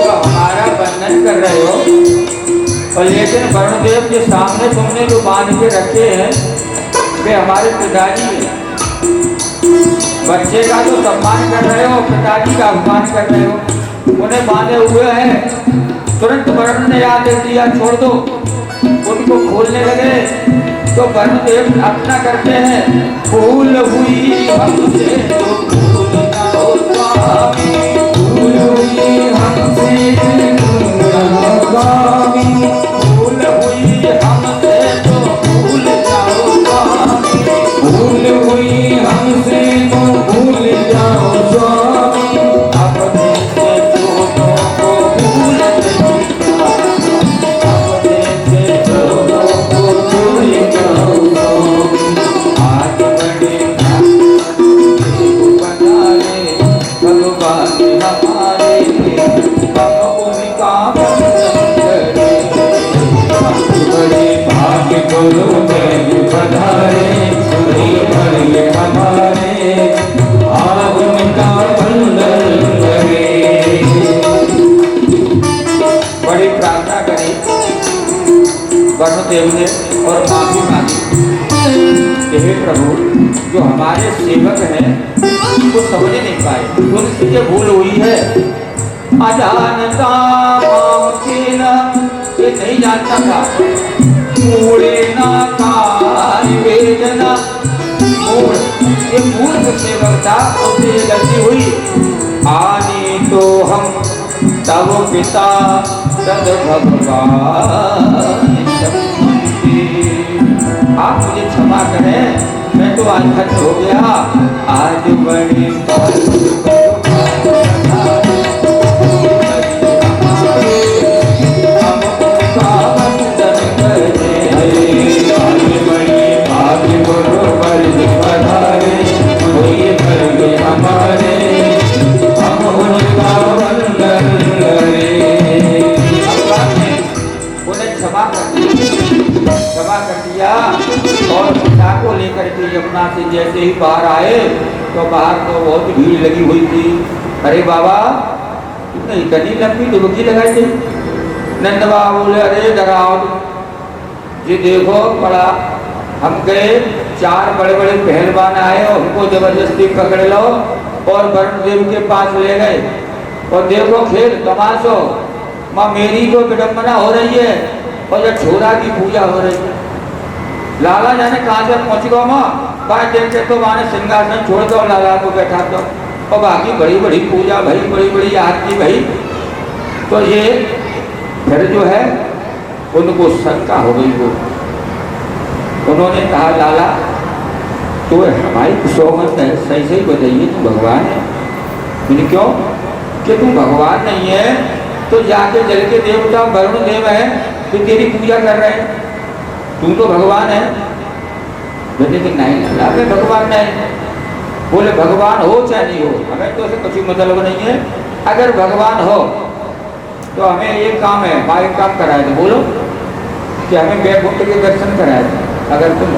हमारा वंदन कर रहे हो, और लेकिन वरुणदेव के सामने तुमने जो बांध के रखे हैं वे हमारे पिताजी हैं। बच्चे का तो सम्मान कर रहे हो, पिताजी का अपमान कर रहे हो, उन्हें बांधे हुए हैं। तुरंत वरुण ने याद दे दिया, छोड़ दो। उनको खोलने लगे तो वरुणदेव अपना करते हैं, भूल हुई हमसे तो भूल जाओ स्वामी, भूल हुई हमसे स्वामी, भूल हुई हमसे तो भूल जाओ स्वामी, भूल हुई हमसे तो भूल जाओ स्वामी, अपने से छोटों को भूल नहीं जाओ, अपने से छोटों को भूल जाओ स्वामी। आज बड़े पधारे भगवान हमारे, हम उनका बड़े भाग्य गुरुदेव पधारे, बड़े हमारे, आज उनका वंदन करें। बड़ी प्रार्थना करी वरुणदेव ने और माफी मांगी, हे प्रभु जो हमारे सेवक हैं वो समझ नहीं पाए, उनसे ये भूल हुई है, अजानता ये नहीं जानता था। मूड़े ना कार वेदना, मूड़ ये मूर्ख सेवक था, उससे ये गलती हुई। आने तो हम तब पिता तद भगवान शक्ति। आप मुझे क्षमा करें, मैं तो आज खत्म हो गया। आज बड़े और पिता को लेकर के यमुना से जैसे ही बाहर आए तो बाहर तो बहुत भीड़ लगी हुई थी। अरे बाबा तुमने इतनी लंबी डुबकी लगाई थी। नंद बाबा बोले अरे डराओ जी, देखो बड़ा हम गए, 4 बड़े बड़े पहलवान आए और हमको जबरदस्ती पकड़ लो और वरुण देव के पास ले गए। और देखो खेल तमाशो, माँ मेरी को विडम्बना हो रही है और ये छोरा की पूजा हो रही है। लाला जाने कहाँ से पहुँच गया माँ, बाहर देखते तो वहाँ सिंहासन छोड़ दो, लाला को बैठा दो और बाकी बड़ी बड़ी पूजा भाई, बड़ी बड़ी आरती भाई। तो ये फिर जो है उनको शंका हो गई। वो उन्होंने कहा लाला तो हमारी सोमत है, सही सही बताइए तुम भगवान है? मैंने क्यों कि तुम भगवान नहीं है तो जाके जल के देवता वरुण देव है तो तेरी पूजा कर रहे हैं, तू तो भगवान है। बोले कि नहीं लाला मैं भगवान नहीं। बोले भगवान हो चाहे नहीं हो हमें तो ऐसे कुछ मतलब नहीं है। अगर भगवान हो तो हमें एक काम है, एक काम कराए थे। बोलो कि हमें बैकुंठ के दर्शन कराए थे। अगर तुम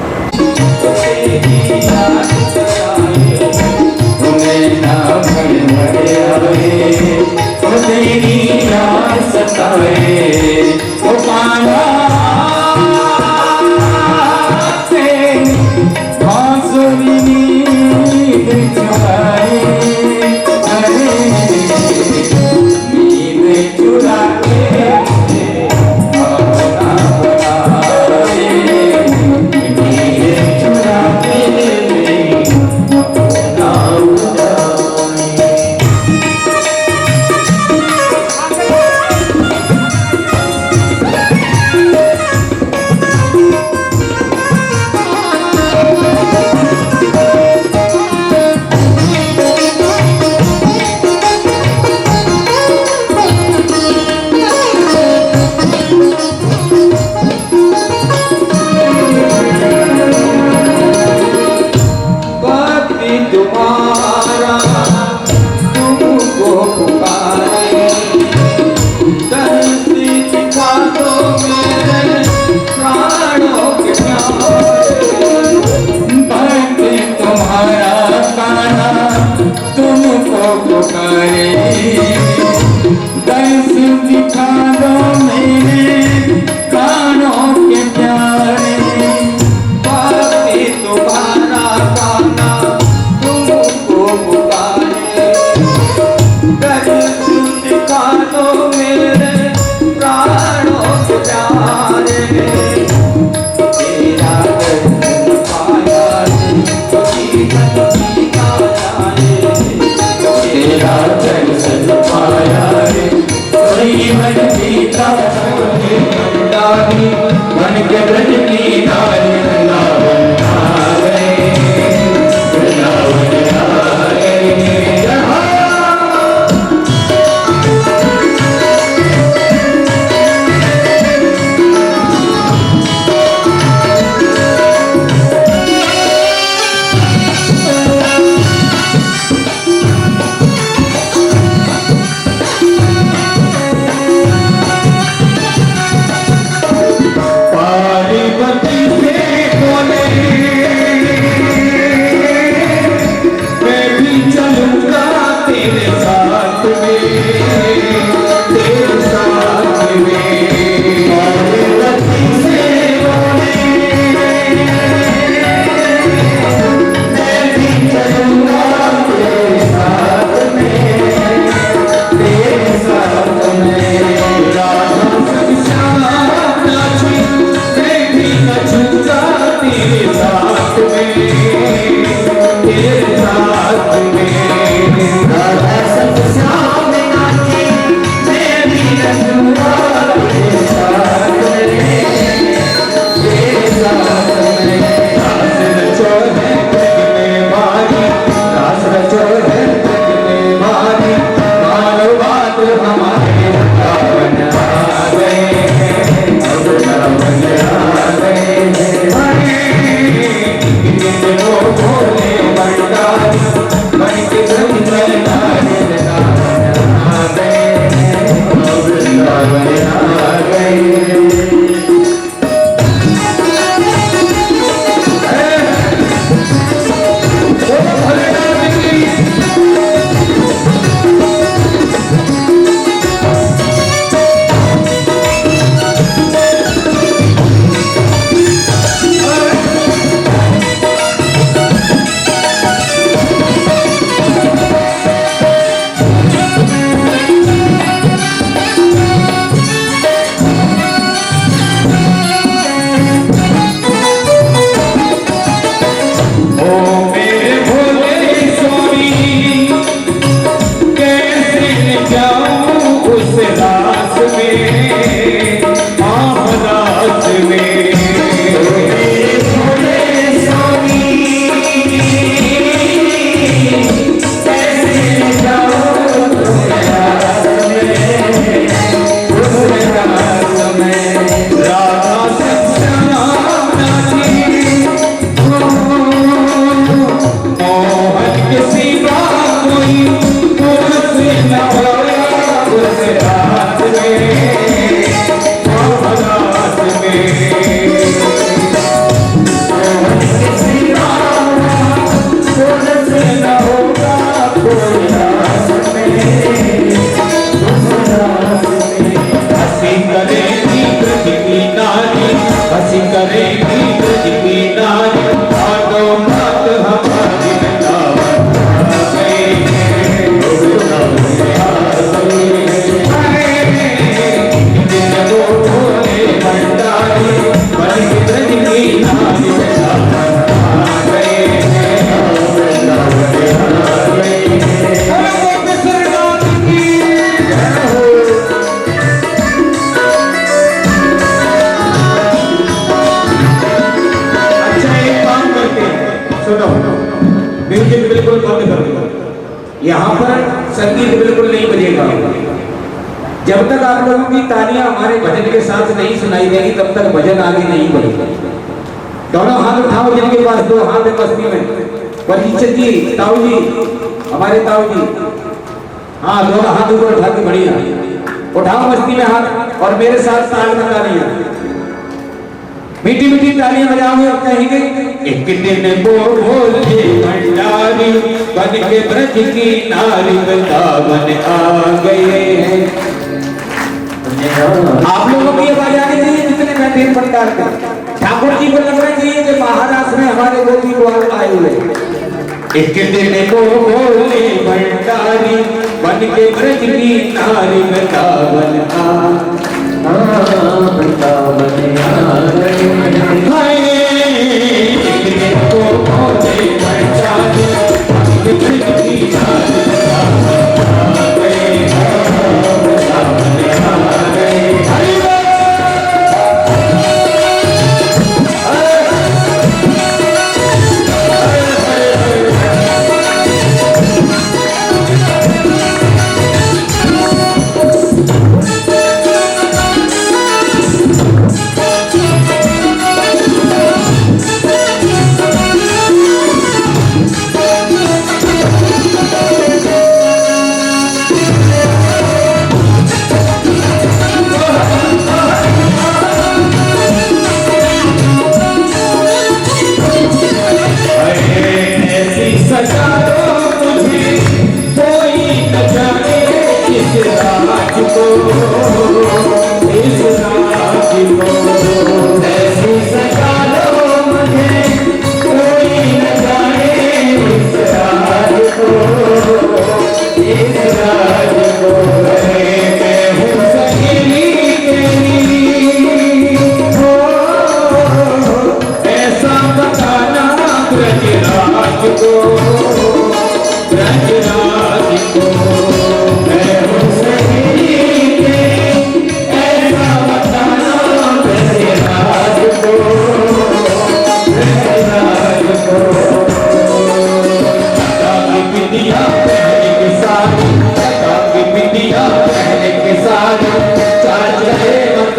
पार्वती हमारे वृंदावन आ गए हैं, वृंदावन आ गए हैं। जिनको भोले भंडारी बन के वृंदावन आ गए हैं, वृंदावन आ गए हैं। म्यूजिक बिल्कुल बंद कर दो। यहाँ पर संगीत बिल्कुल नहीं बजेगा। जब तक आप लोगों की तालियां हमारे भजन के साथ नहीं सुनाई देगी तब तक भजन आगे नहीं बढ़ेगा। दोनों हाथ उठाओ जिनके पास दो हाथ है मस्ती में। परीक्षित जी, ताऊ जी, हमारे ताऊ जी, हाँ दोनों हाथ ऊपर उठा के बढ़िया उठाओ मस्ती में हाथ और मेरे साथ ताल में तालियां, मीठी मीठी तालियां बजाओगे और कहेंगे एक दिन भोले भंडारी बन के ब्रज की नारी वृंदावन आ गए हैं। आप लोगों को ये आवाज आनी चाहिए जितने बैठे हैं पंडाल के। ठाकुर जी को लगना चाहिए कि महाराष्ट्र में हमारे गोपी को आए हुए। एक दिन भोले भंडारी बन के ब्रज की नारी वृंदावन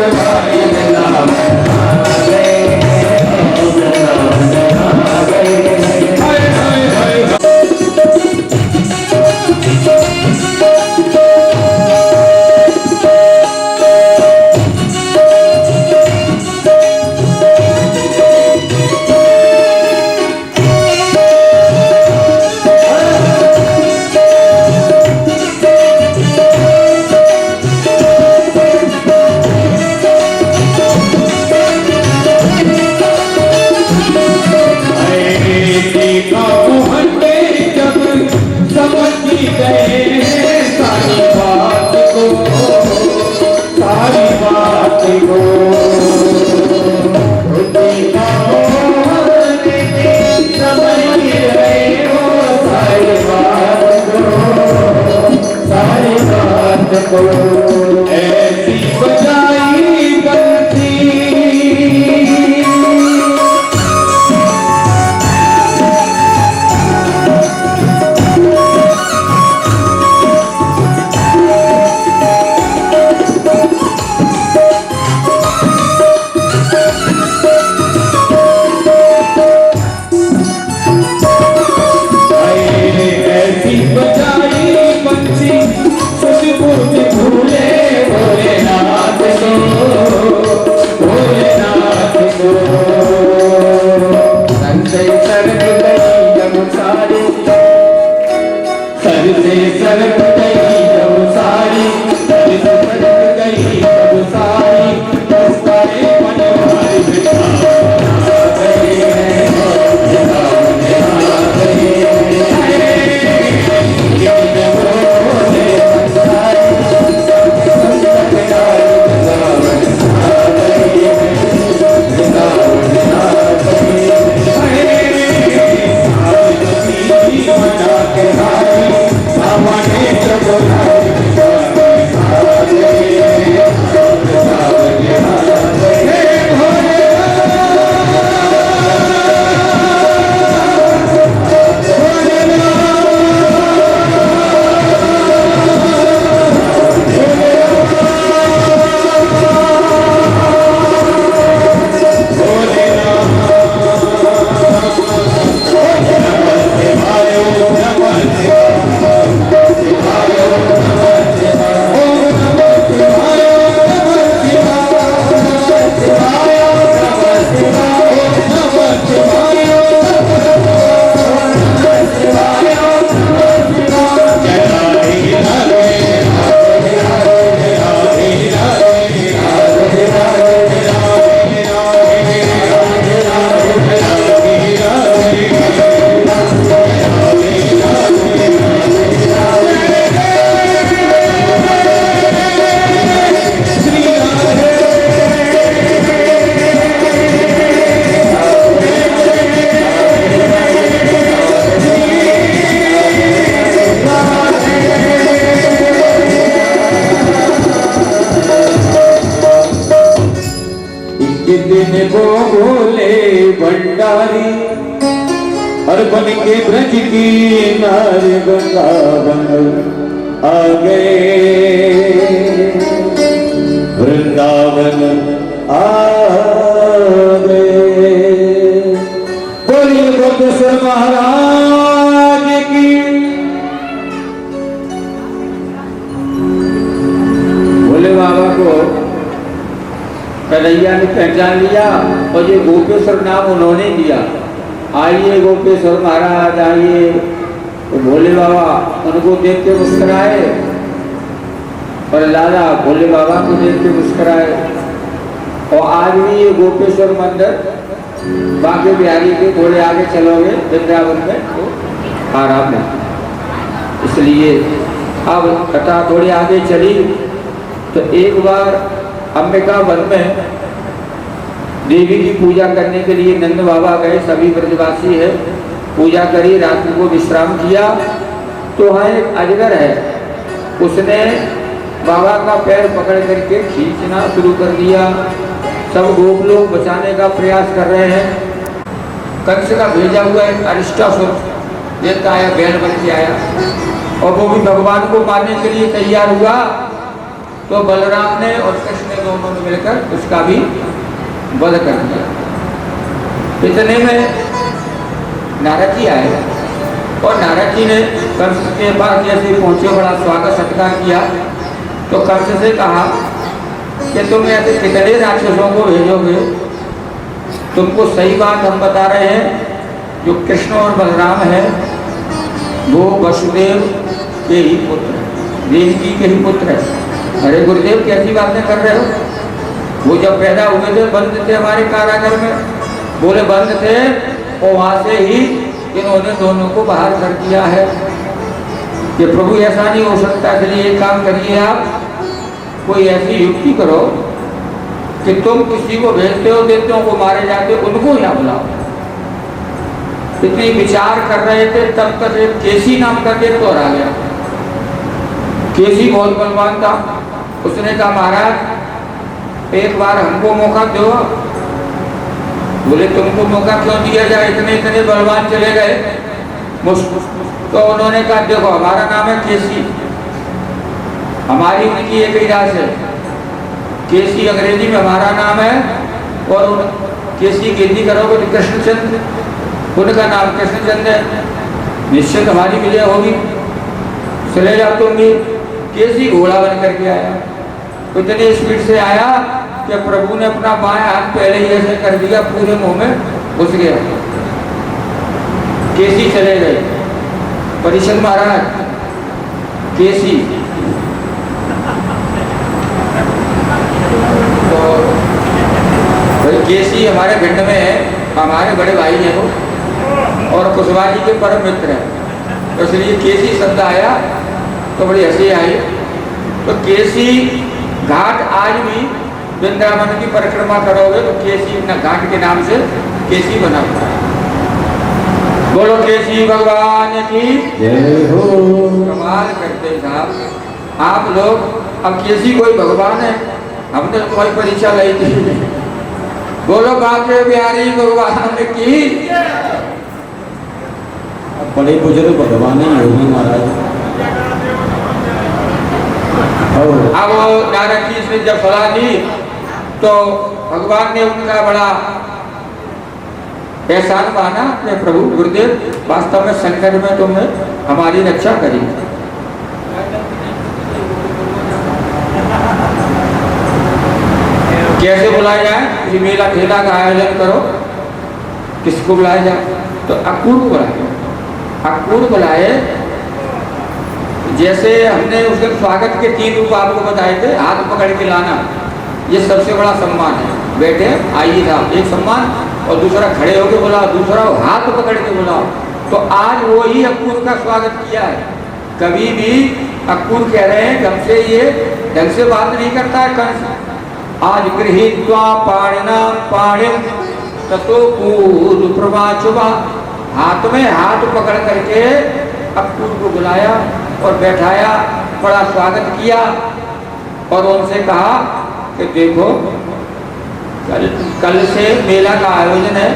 बनवारी वृंदावन आ गए, वृंदावन आ गए। हाय हाय हाय ऐसी बजाई बंसी भंडारी और बन के ब्रज की नार वृंदावन आ गए, वृंदावन आ गए। बोलिए गोपेश्वर महाराज की। भोले बाबा को कन्हैया ने पहचान लिया और ये गोपेश्वर नाम उन्होंने दिया। आइए गोपेश्वर महाराज आइए। तो भोले बाबा उनको देख के मुस्कुराए और लाला भोले बाबा को देख के मुस्कुराए। और आज भी ये गोपेश्वर मंदिर बांके बिहारी के थोड़े आगे चलोगे वृंदावन में तो आराम है। इसलिए अब कथा थोड़ी आगे चली तो एक बार अंबिका वन में देवी की पूजा करने के लिए नंद बाबा गए। सभी ब्रजवासी है, पूजा करी, रात्रि को विश्राम किया। तो वहाँ एक अजगर है, उसने बाबा का पैर पकड़ करके खींचना शुरू कर दिया। सब गोप लोग बचाने का प्रयास कर रहे हैं। कंस का भेजा हुआ एक अरिष्टासुर देखता आया, बैल बन के आया और वो भी भगवान को मारने के लिए तैयार हुआ। तो बलराम ने और कृष्ण ने दोनों ने मिलकर उसका भी वध कर दिया। इतने में नारद जी आए और नारद जी ने कंस के पास जैसे पहुंचे बड़ा स्वागत सत्कार किया। तो कंस से कहा कि तुम ऐसे कितने राक्षसों को भेजोगे? तुमको सही बात हम बता रहे हैं, जो कृष्ण और बलराम है वो वसुदेव के ही पुत्र है, देवकी के ही पुत्र है। अरे गुरुदेव कैसी बातें कर रहे हो? वो जब पैदा हुए थे बंद थे हमारे कारागार में। बोले बंद थे और वहां से ही इन्होंने दोनों को बाहर कर दिया है। कि प्रभु ऐसा नहीं हो सकता, चलिए एक काम करिए, आप कोई ऐसी युक्ति करो कि तुम किसी को भेजते हो, देते हो को मारे जाते हो, उनको यहाँ बुलाओ। इतनी विचार कर रहे थे तब तक एक केसी नाम का एक और आ गया। केसी बहुत बलवान था। उसने कहा महाराज एक बार हमको मौका दो। बोले तुमको मौका क्यों दिया जाए, इतने इतने बलवान चले गए। तो उन्होंने कहा देखो हमारा नाम है केसी, हमारी उनकी एक ही रास है। केसी अंग्रेजी में हमारा नाम है और केसी की हिंदी करोगे तो कृष्णचंद्र, उनका नाम कृष्णचंद्र है। निश्चित हमारी विजय होगी, चले जाओ तुम भी। केसी घोड़ा बन करके आया, इतनी स्पीड से आया कि प्रभु ने अपना बाएं हाथ पहले ही ऐसे कर दिया, पूरे मुंह में घुस गया। केसी चले गए। परीक्षित महाराज केसी तो भाई केसी हमारे भिंड में है, हमारे बड़े भाई हैं वो और कुशवाहा जी के परम मित्र हैं। तो इसलिए केसी शब्द आया तो बड़ी हंसी आई। तो केसी घाट आज भी वृंदावन की परिक्रमा करोगे तो केसी घाट के नाम से केसी बना हुआ है। बोलो केसी भगवान की जय हो। कमाल करते साहब आप लोग। अब केसी कोई भगवान है, हमने कोई परीक्षा लाई थी। बोलो बाके बिहारी भगवान की। बड़े बुजुर्ग भगवान ही होगी महाराज। अब नारद जी से जब सलाह दी तो भगवान ने उनका बड़ा एहसान माना कि प्रभु गुरुदेव वास्तव में संकट में तुमने हमारी रक्षा करी। कैसे बुलाया जाए? किसी मेला ठेला का आयोजन करो, किसको बुलाया जाए? तो अक्रूर को बुलाए। अक्रूर बुलाए। जैसे हमने उस दिन स्वागत के 3 रूप आपको बताए थे, हाथ पकड़ के लाना ये सबसे बड़ा सम्मान है। बैठे आइए साहब, एक सम्मान, और दूसरा खड़े होके बुलाओ, दूसरा हाथ पकड़ के बुलाओ। तो आज वो ही अक्रूर का स्वागत किया है। कभी भी अक्रूर कह रहे हैं हमसे ये ढंग से बात नहीं करता है कंस। आज गृहीत्वा पाणिना पाणिम ततो पूर्व प्रवाचुवा, हाथ में हाथ पकड़ करके अक्रूर को बुलाया और बैठाया, बड़ा स्वागत किया और उनसे कहा कि देखो कल से मेला का आयोजन है,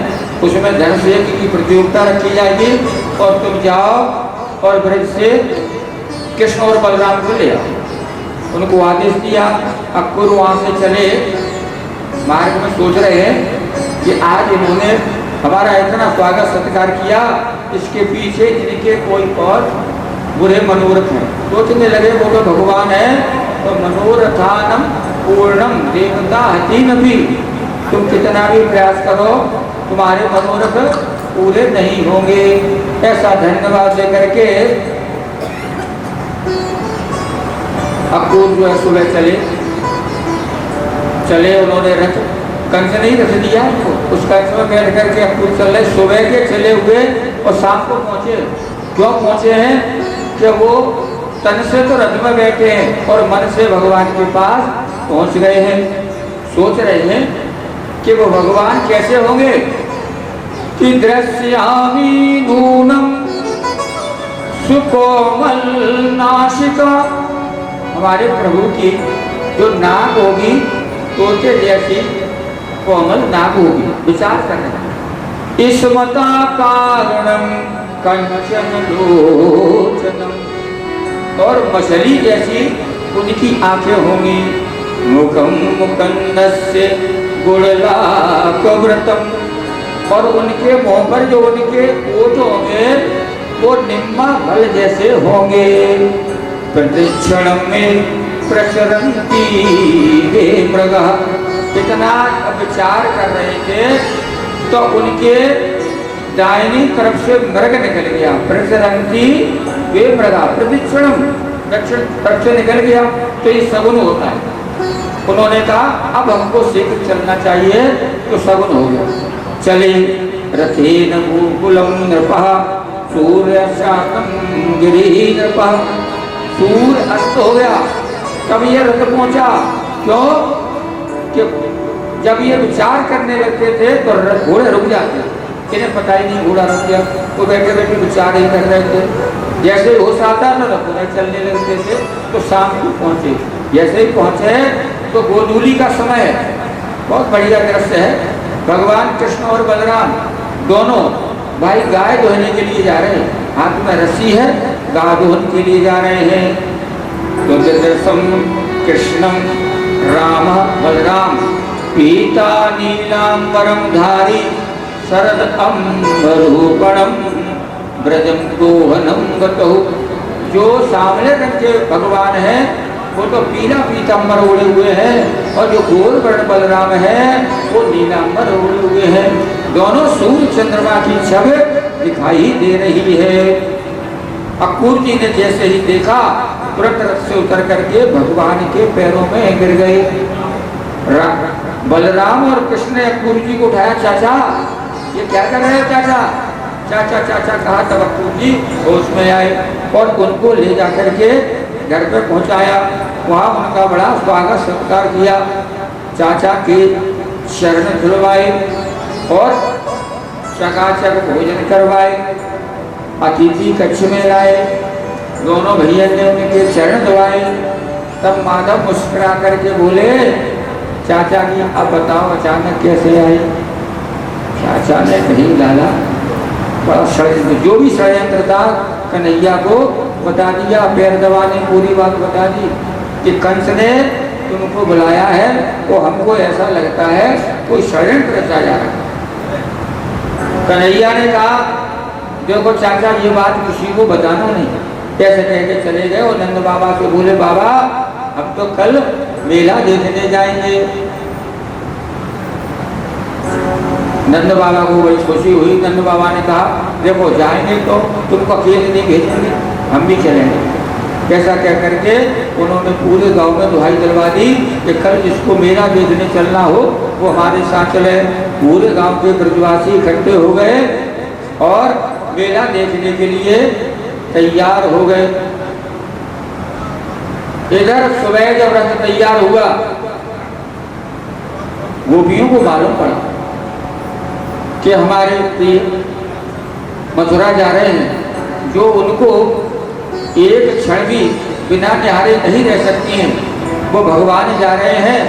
उसमें धनुष यज्ञ की प्रतियोगिता रखी जाएगी और तुम जाओ और ब्रज से कृष्ण और बलराम को ले आओ। उनको आदेश दिया। अक्रूर वहाँ से चले। मार्ग में सोच रहे हैं कि आज इन्होंने हमारा इतना स्वागत सत्कार किया, इसके पीछे इनके कोई और बुरे मनोरथ हैं। सोचने लगे वो तो भगवान है, तो मनोरथानम पूर्णम देवता हतीन भी, तुम कितना भी प्रयास करो तुम्हारे मनोरथ पूरे नहीं होंगे। ऐसा धन्यवाद देकर के अक्रूर जो है सुबह चले उन्होंने रथ कंस नहीं रख दिया, उस कंस में बैठ करके अक्रूर चल रहे। सुबह के चले हुए और शाम को पहुंचे। क्यों पहुंचे हैं कि वो तन से तो रथ में बैठे हैं और मन से भगवान के पास पहुंच गए हैं। सोच रहे हैं कि वो भगवान कैसे होंगे कि दृश्यामि नूनम सुकोमल नासिका, हमारे प्रभु की जो नाक होगी तोते जैसी कोमल नाक होगी। विचार करना। इसमता कारणम कंचन लोचनम, और मछली जैसी उनकी आंखें होंगी। मुखम मुकन्नस्य गुणलाकव्रतम, और उनके मुंह पर जो उनके ओठ होंगे वो निम्मा फल जैसे होंगे। प्रतिक्षण में प्रचरन्ति वे मृगः, इतना विचार कर रहे थे तो उनके दाहिनी तरफ से मृग निकल गया। प्रचरन्ति वे मृगः, प्रतिक्षण दक्षिण तरफ से निकल गया, तो ये सगुन होता है। उन्होंने कहा अब हमको शीघ्र चलना चाहिए, तो सगुन हो गया। चले रथेन गोकुलम नृपः सूर्य शाकम गिरि नृपः, सूर्य अस्त हो गया तब ये रथ पहुंचा। क्यों? कि जब ये विचार करने लगते थे तो घोड़े रुक जाते, इन्हें पता ही नहीं घोड़ा रुक गया, वो बैठे बैठे विचार ही कर रहे थे। जैसे होश आता न तो घोड़े चलने लगते थे। तो शाम को पहुंचे, जैसे ही पहुंचे तो गोधूली का समय है, बहुत बढ़िया दृश्य है। भगवान कृष्ण और बलराम दोनों भाई गाय दोहने के लिए जा रहे हैं, हाथ में रस्सी है, गाय दोहन के लिए जा रहे हैं। तो दर्शम कृष्णम राम बलराम पीता नीलांबरम धारी शरद अम्बरूपणम ब्रजम दोहनम गतौ, जो सामने रंग के भगवान है वो तो पीला पीतांबर ओढ़े हुए हैं, और जो गोर वर्ण बलराम है वो नीलांबर ओढ़े हुए हैं। दोनों सूर्य चंद्रमा की छवि दिखाई दे रही है। अक्रूर जी ने जैसे ही देखा तुरंत रथ से उतर करके भगवान के पैरों में गिर गए। बलराम और कृष्ण ने अक्रूर जी को उठाया, चाचा ये क्या कर रहे हैं चाचा? चाचा चाचा कहा तब अक्रूर जी होश में आए और उनको ले जाकर के घर पे पहुंचाया। वहाँ उनका बड़ा स्वागत सत्कार किया, चाचा के शरण धुलवाए और चकाचक भोजन करवाए, अतिथि कक्ष में लाए, दोनों भैया ने उनके चरण धुलवाए। तब माधव मुस्कुरा करके बोले, चाचा की अब बताओ अचानक कैसे आए? चाचा ने कहीं डाला, बड़ा षड्यंत्र, जो भी षड्यंत्र था कन्हैया को बता दिया, पैर दबाने पूरी बात बता दी कि कंस ने तुमको बुलाया है, तो हमको ऐसा लगता है कोई षड्यंत्र रचा जा रहा है। कन्हैया ने कहा देखो चाचा ये बात किसी को बताना नहीं, कैसे कह के चले गए और नंद बाबा से बोले बाबा अब तो कल मेला देखने जाएंगे। नंद बाबा को बड़ी खुशी हुई। नंद बाबा ने कहा देखो जाएंगे तो तुमको अकेले नहीं भेजेंगे, हम भी चलेंगे। कैसा कह करके उन्होंने पूरे गांव में दुहाई दिलवा दी कि कल जिसको मेला देखने चलना हो वो हमारे साथ चले। पूरे गांव के ब्रजवासी इकट्ठे हो गए और मेला देखने के लिए तैयार हो गए। इधर सुबह जब रथ तैयार हुआ, गोपियों को मालूम पड़ा कि हमारे प्रिय मथुरा जा रहे हैं, जो उनको एक क्षण भी बिना निहारे नहीं रह सकती हैं, वो भगवान जा रहे हैं।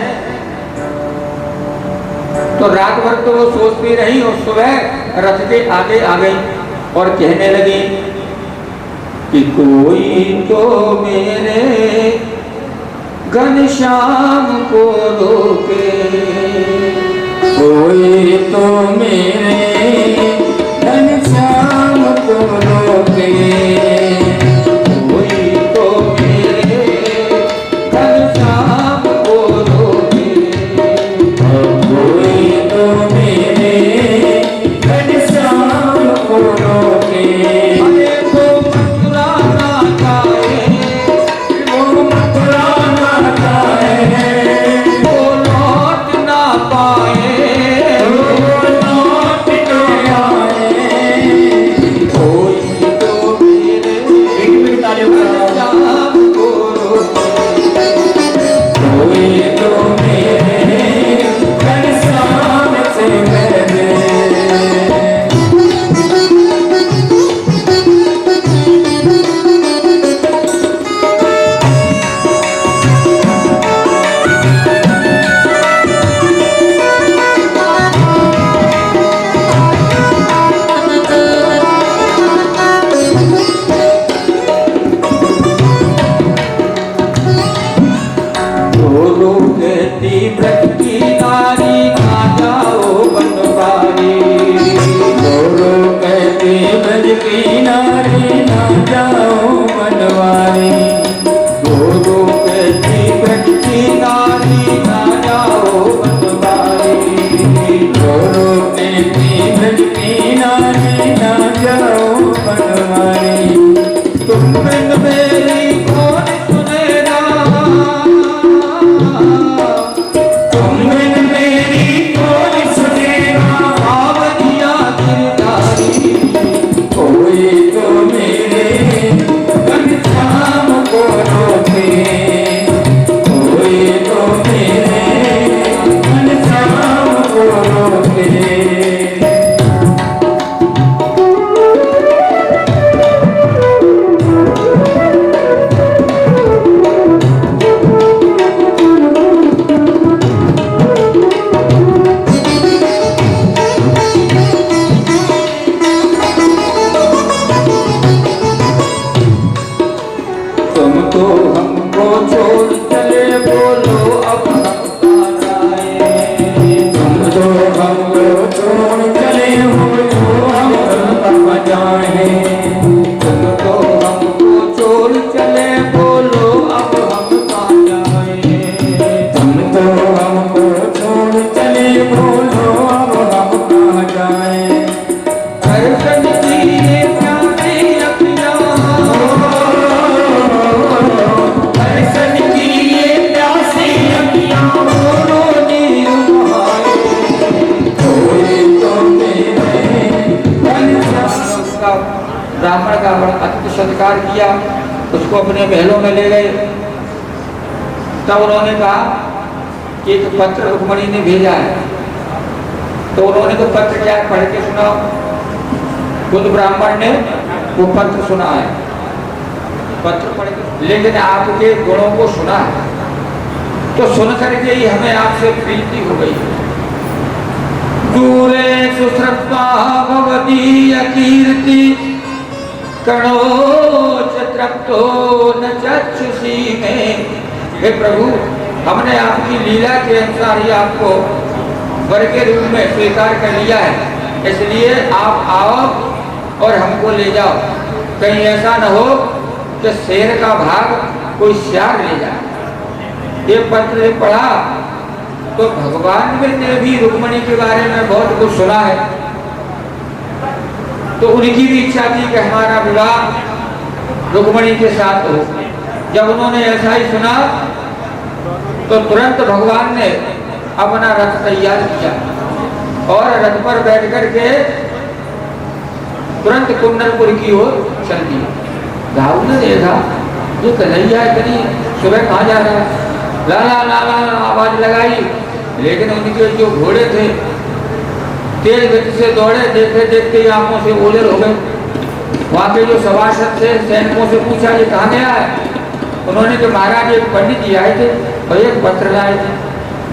तो रात भर तो वो सोचती रही और सुबह रथ के आगे आ गई और कहने लगी कि कोई तो मेरे घनश्याम को रोके, कोई तो मेरे घनश्याम को रोके, कोई तो मेरे घनश्याम को रोके, कोई तो मेरे घनश्याम को रोके। अरे वो मथुरा ना जाए, वो मथुरा ना जाए, वो लौट ना पाए, वो लौट ना आए। कोई तो मेरे घनश्याम को रोके, कोई तो मेरे घनश्याम से मिले। गोरो कहती व्रत की नारी ना जाओ बनवारी। गोरो कहते ब्रज की नारी ना जाओ बनवारी। गोरो कहती व्रत की नारी ना जाओ बनवारी। गोरो कहती ब्रज की नारी ना जाओ बनवारी। तुम बिन मेरी कौन सुनेगा, तुम बिन मेरी कौन सुनेगा। आवनिया गिरधारी। कोई तो मेरे घनश्याम को रोके। कोई तो मेरे घनश्याम को रोके। तुम तो हमको छोड़ चले, बोलो अब हम कहाँ जाएं। तुम तो हमको छोड़ चले हो, तो हम कहाँ जाएं। तुम तो हमको छोड़ चले, बोलो अब हम कहाँ जाएं। तुम तो हमको छोड़ चले, बोलो अब हम कहाँ जाएं। दर्शन दिए प्यारी अखियाँ, दर्शन की ये प्यासी अखियाँ, दोनों नीर बहाए। कोई तो मेरे घनश्याम। उसका ब्राह्मण का बड़ा अतिथि सत्कार किया, उसको अपने महलों में ले गए। तब उन्होंने कहा कि एक पत्र रुक्मणी ने भेजा है। तो उन्होंने तो पत्र क्या है, पढ़ के सुनाओ। खुद ब्राह्मण ने वो पत्र सुना है, पत्र पढ़ के, लेकिन आपके गुणों को सुना है। तो सुन करके ही हमें आपसे प्रीति हो गई। दूरे सुश्रत्वा भवती अकीर्ति, कणोच तृप्तो न चक्षुषी में। हे प्रभु, हमने आपकी लीला के अनुसार ही आपको वर के रूप में स्वीकार कर लिया है, इसलिए आप आओ और हमको ले जाओ। कहीं ऐसा न हो कि शेर का भाग कोई श्यार ले जाए। ये पत्र पढ़ा तो भगवान ने भी रुक्मणी के बारे में बहुत कुछ सुना है, तो उनकी भी इच्छा थी कि हमारा विवाह रुक्मणी के साथ हो। जब उन्होंने ऐसा ही सुना तो तुरंत भगवान ने अपना रथ तैयार किया और रथ पर बैठ करके तुरंत कुंडलपुर की ओर चल दिए। राहुल ने देखा ये कन्हैया इतनी सुबह कहाँ जा रहा है, ला ला ला ला आवाज लगाई, लेकिन उनके जो घोड़े थे तेज गति से दौड़े, देखते देखते ही आंखों से ओले हो गए। वहाँ के जो सभासद थे सैनिकों से पूछा ये कहाँ गया है। उन्होंने तो महाराज एक पंडित जी आए थे और एक पत्र लाए थे,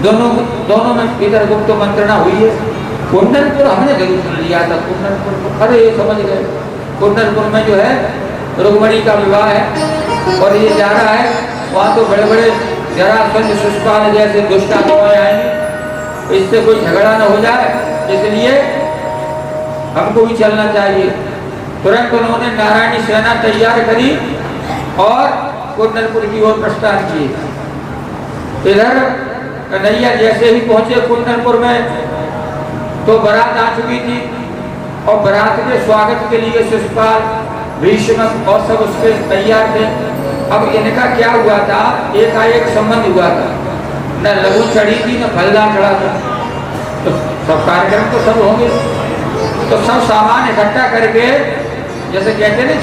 दोनों में इधर गुप्त मंत्रणा हुई है। कुंडलपुर हमने जरूर सुन लिया था, कुंडलपुर, अरे ये समझ गए कुंडलपुर में जो है रुक्मणी का विवाह है और ये जा रहा है। वहाँ तो बड़े बड़े जरासंध शिशुपाल जैसे दुष्ट आत्माएं आएंगे, इससे कोई झगड़ा न हो जाए, इसलिए हमको भी चलना चाहिए। तुरंत उन्होंने नारायणी सेना तैयार करी और कुंडलपुर की ओर प्रस्थान किए। इधर कन्हैया जैसे ही पहुंचे कुंडलपुर में तो बारात आ चुकी थी और बारात के स्वागत के लिए शिशुपाल भीष्म और सब उसके तैयार थे। अब इनका क्या हुआ था, एकाएक संबंध हुआ था, न लघु चढ़ी थी न फलदान चढ़ा था। तो सब कार्यक्रम तो सब होंगे, तो सब सामान इकट्ठा करके, जैसे कहते हैं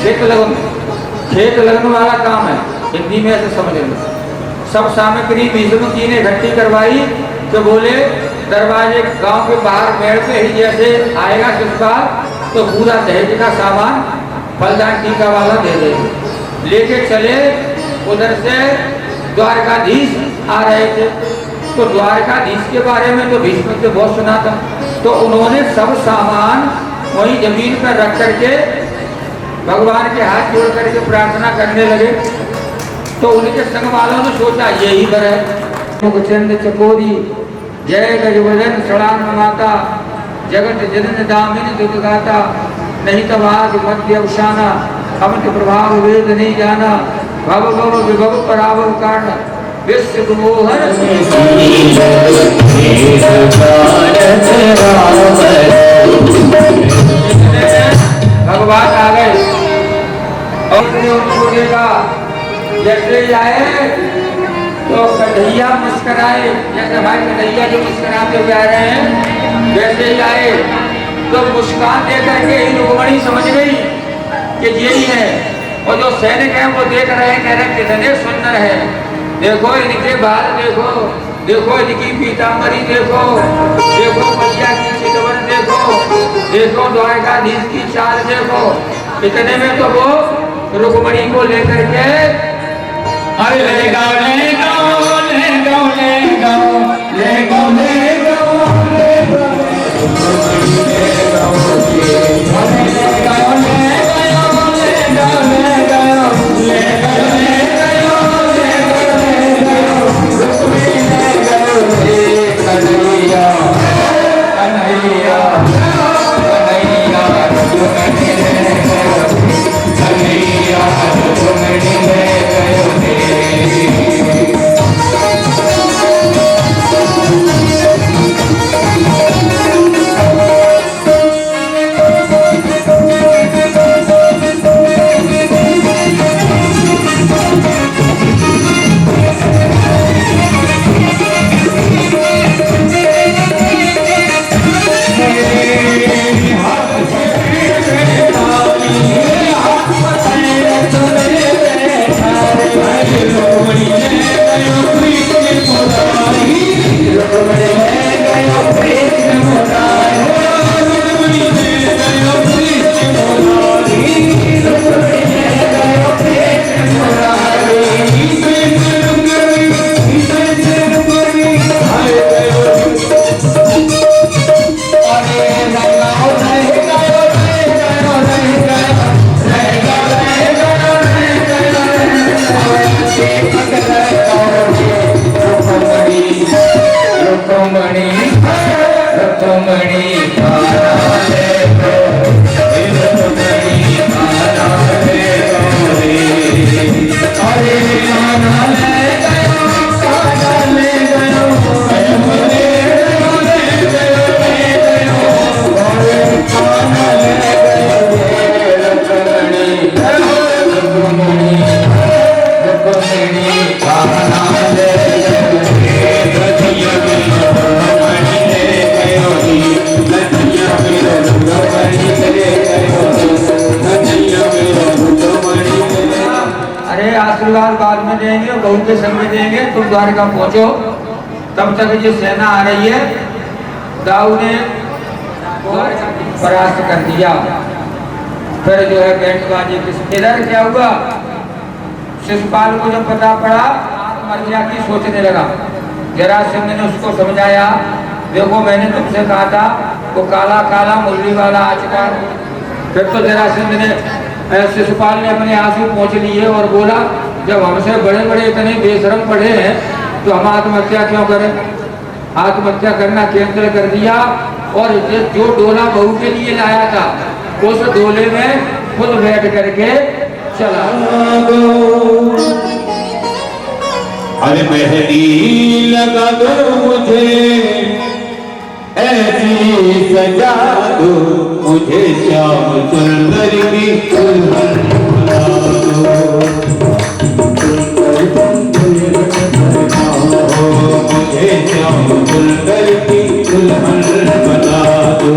खेत लगन वाला काम है, हिंदी में ऐसे समझ लो। सब सामग्री भीष्म जी ने इकट्ठी करवाई तो बोले दरवाजे गांव के बाहर मेड़ पे ही जैसे आएगा शिशुपाल तो पूरा दहेज का सामान फलदान टीका वाला दे देंगे। लेके चले, उधर से द्वारकाधीश आ रहे थे, तो द्वारकाधीश के बारे में तो भीष्म से बहुत सुना था, तो उन्होंने सब सामान वही जमीन पर रख करके भगवान के हाथ जोड़ करके प्रार्थना करने लगे। तो उनके संग वालों ने सोचा यही बर है, चंद चकोरी जय गजवदन सड़ान माता जगत जनन दामिनी दुर्गाता नहीं तब आज मध्य अवसाना अमित प्रभाव वेद नहीं जाना भव भव विभव पराभव कारण विश्व मोहन भगवान आ गए और उनको देखा जैसे ही आए तो कन्हैया मुस्कुराए, जैसे भाई कन्हैया जो मुस्कुराते हुए आ रहे हैं वैसे ही आए तो मुस्कान दे करके ही रुक्मणी समझ गई कि यही है। और जो सैनिक हैं वो देख रहे हैं, कह रहे हैं कितने सुंदर है, देखो इनके बाल देखो, देखो इनकी पीताम्बरी देखो, देखो मैया की चितवन देखो, देखो द्वारकाधीश की चाल देखो। इतने में तो वो रुक्मणी को लेकर के अरे ले गाओ ले गाओ ले गाओ ले गाओ ले गाओ ले गाओ आशीर्वाद बाद में देंगे, बहू के संग में देंगे, तुम द्वारका पहुंचो। तब तक ये सेना आ रही है। दाऊ ने परास्त कर दिया। फिर जो है बैंड बाजे इधर क्या हुआ, शिशुपाल को जब पता पड़ा आत्महत्या की सोचने लगा। जरासंध ने उसको समझाया, देखो मैंने तुमसे कहा था वो काला काला मुरली वाला आचकार। फिर तो जरासंध ने शिशुपाल ने अपने आंसू पहुंच लिए और बोला, जब हमसे बड़े बड़े इतने बेशरम पड़े हैं तो हम आत्महत्या क्यों करें। आत्महत्या करना कैंसिल कर दिया और जो डोला बहू के लिए लाया था उस डोले में खुद बैठ करके चला। अरे मेहंदी लगा दो मुझे, ऐसी सजा दो मुझे, श्याम सुंदर की दुल्हन बना दो। मुझे श्याम सुंदर की दुल्हन बना दो,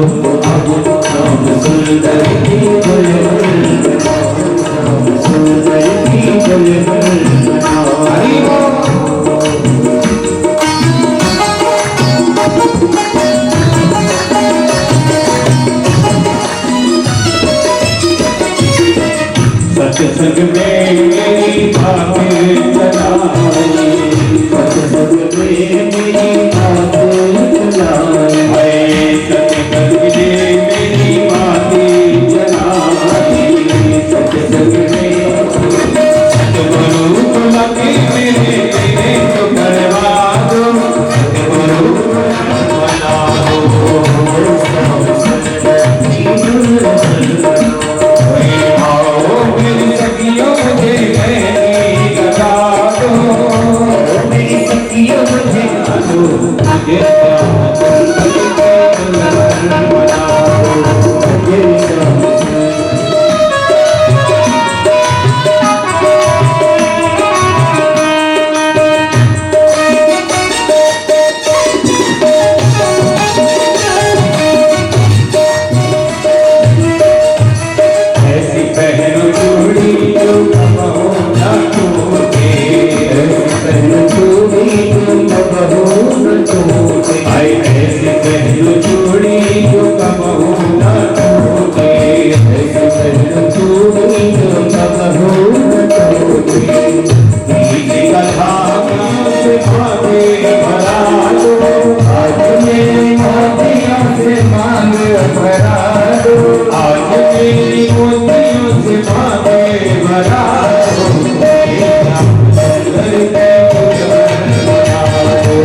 श्याम सुंदर की दुल्हन बना दो, श्याम सुंदर की दुल्हन बना दो। सत्संग में मेरी बातें चलाई, सत्संग में मेरी बातें चलाई, सत्संग में मेरी बातें चलाई, सत्संग में सतगुरु को लगे मेरे तो करवा दो, मुझे श्याम सुंदर के दुल्हन बना दो, मुझे श्याम ऐसी पहनो चूड़ी जो कबहू न टूटे, ऐसी पहनो चूड़ी जो कबहू न टूटे, आई ऐसी पहनो चूड़ी जो कबहू न टूटे, ऐसी पहनो चूड़ी जो कबहू न टूटे। नीचे का धागा से मांगे भरा दो, आज मेरी मोतियों से मांग भरा दो, आज मेरी मोतियों से मांगे भरा दो, सुंदर के दुल्हन बना दो,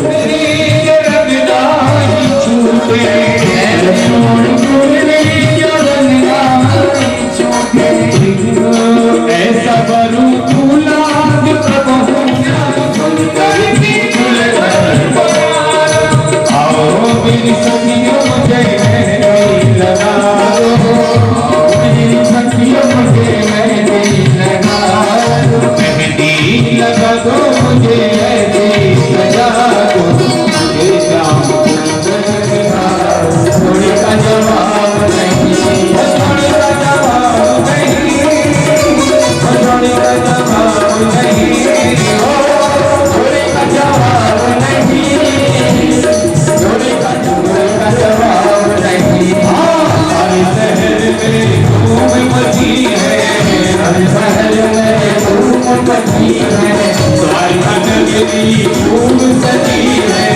मेरी रंग नाही छूटे, मेरी रंग नाही छूटे, ऐसा बरू गुलाब कबहू न सुंदर की दुल्हन बना दो, आओ मेरी सखियों मुझे मेहंदी लगा दो, मेरी सखियों मुझे मेहंदी लगा दो, मेहंदी लगा दो मुझे मेहंदी लगा दो, मुझे श्याम सुंदर बना दो, थोड़ी का जवाब नहीं, थोड़ी का जवाब नहीं, थोड़ी का जवाब नहीं, थोड़ी का जवाब नहीं, थोड़ी का जवाब नहीं। हर शहर में धूम मची है, हर शहर में धूम मची है, द्वारका नगरी धूम सजी है,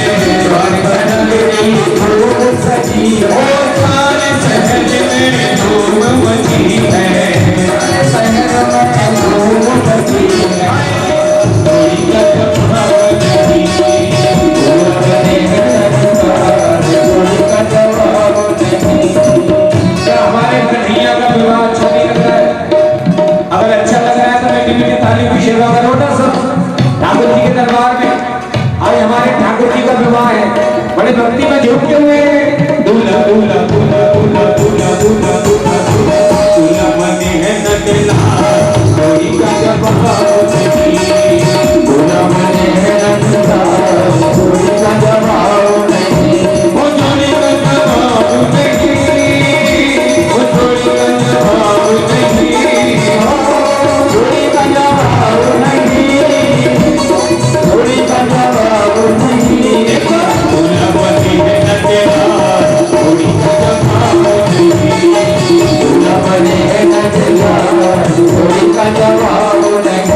द्वारका नगरी धूम सजी है, सारे शहर में धूम मची है, सारे शहर में धूम मची है, कोई जवाब नहीं, हमारे कन्हैया का विवाह अच्छा नहीं लग रहा है? अगर अच्छा लग रहा है तो मैं टीवी की तारीफ की सेवा करो ना सब ठाकुर जी के दरबार में। आज हमारे ठाकुर जी का विवाह है, बड़े भक्ति में झुके हुए हैं। दूल्हा दूल्हा दूल्हा दूल्हा दूल्हा दूल्हा दूल्हा दूल्हा दूल्हा मने है नटला, कोई का जवाब नहीं, दूल्हा मने है नटला, कोई का जवाब नहीं, वो जोड़ी का जवाब नहीं, वो जोड़ी का जवाब नहीं, जोड़ी का जवाब नहीं, जोड़ी का जवाब नहीं, दूल्हा मने है नटला, कोई का जवाब नहीं, दूल्हा मने है नटला, कोई का जवाब नहीं।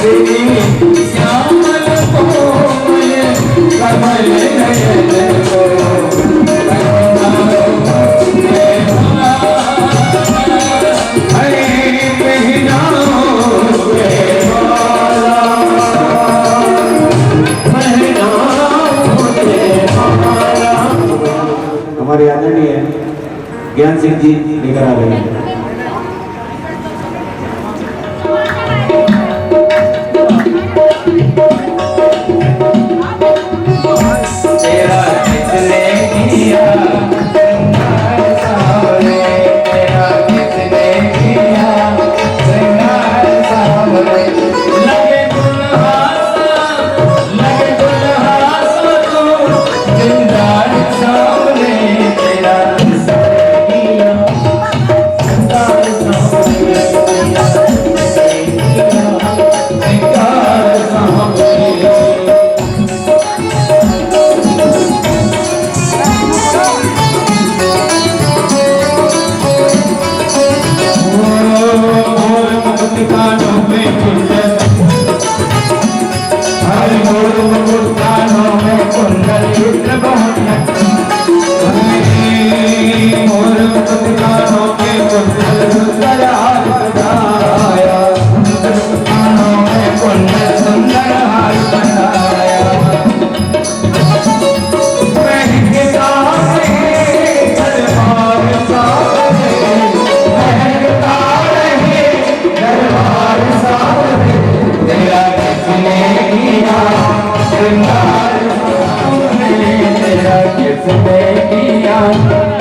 Thank you. श्यामल कोमल कमल नयन को हमारे आदरणीय ज्ञान सिंह जी लेकर आ गए हैं। तेरा किसने किया श्रृंगार सावरे, तेरा किसने किया श्रृंगार सावरे, लगे दुल्हा सा तू जिंदार सावरे, तेरा किसने किया श्रृंगार सावरे, श्रृंगार सावरे। कानों में कुंडल, हर मोर कानों में कुंडल, चित्र बहुत मोर कानों में कुंडल, सुंदर हार बनाया, कानों में कुंडल, सुंदर हार बनाया, महंगे सारे दरबार सारे, महंगता रहे दरबार सारे, तेरा किसने किया श्रृंगार सावरे, तेरा किसने किया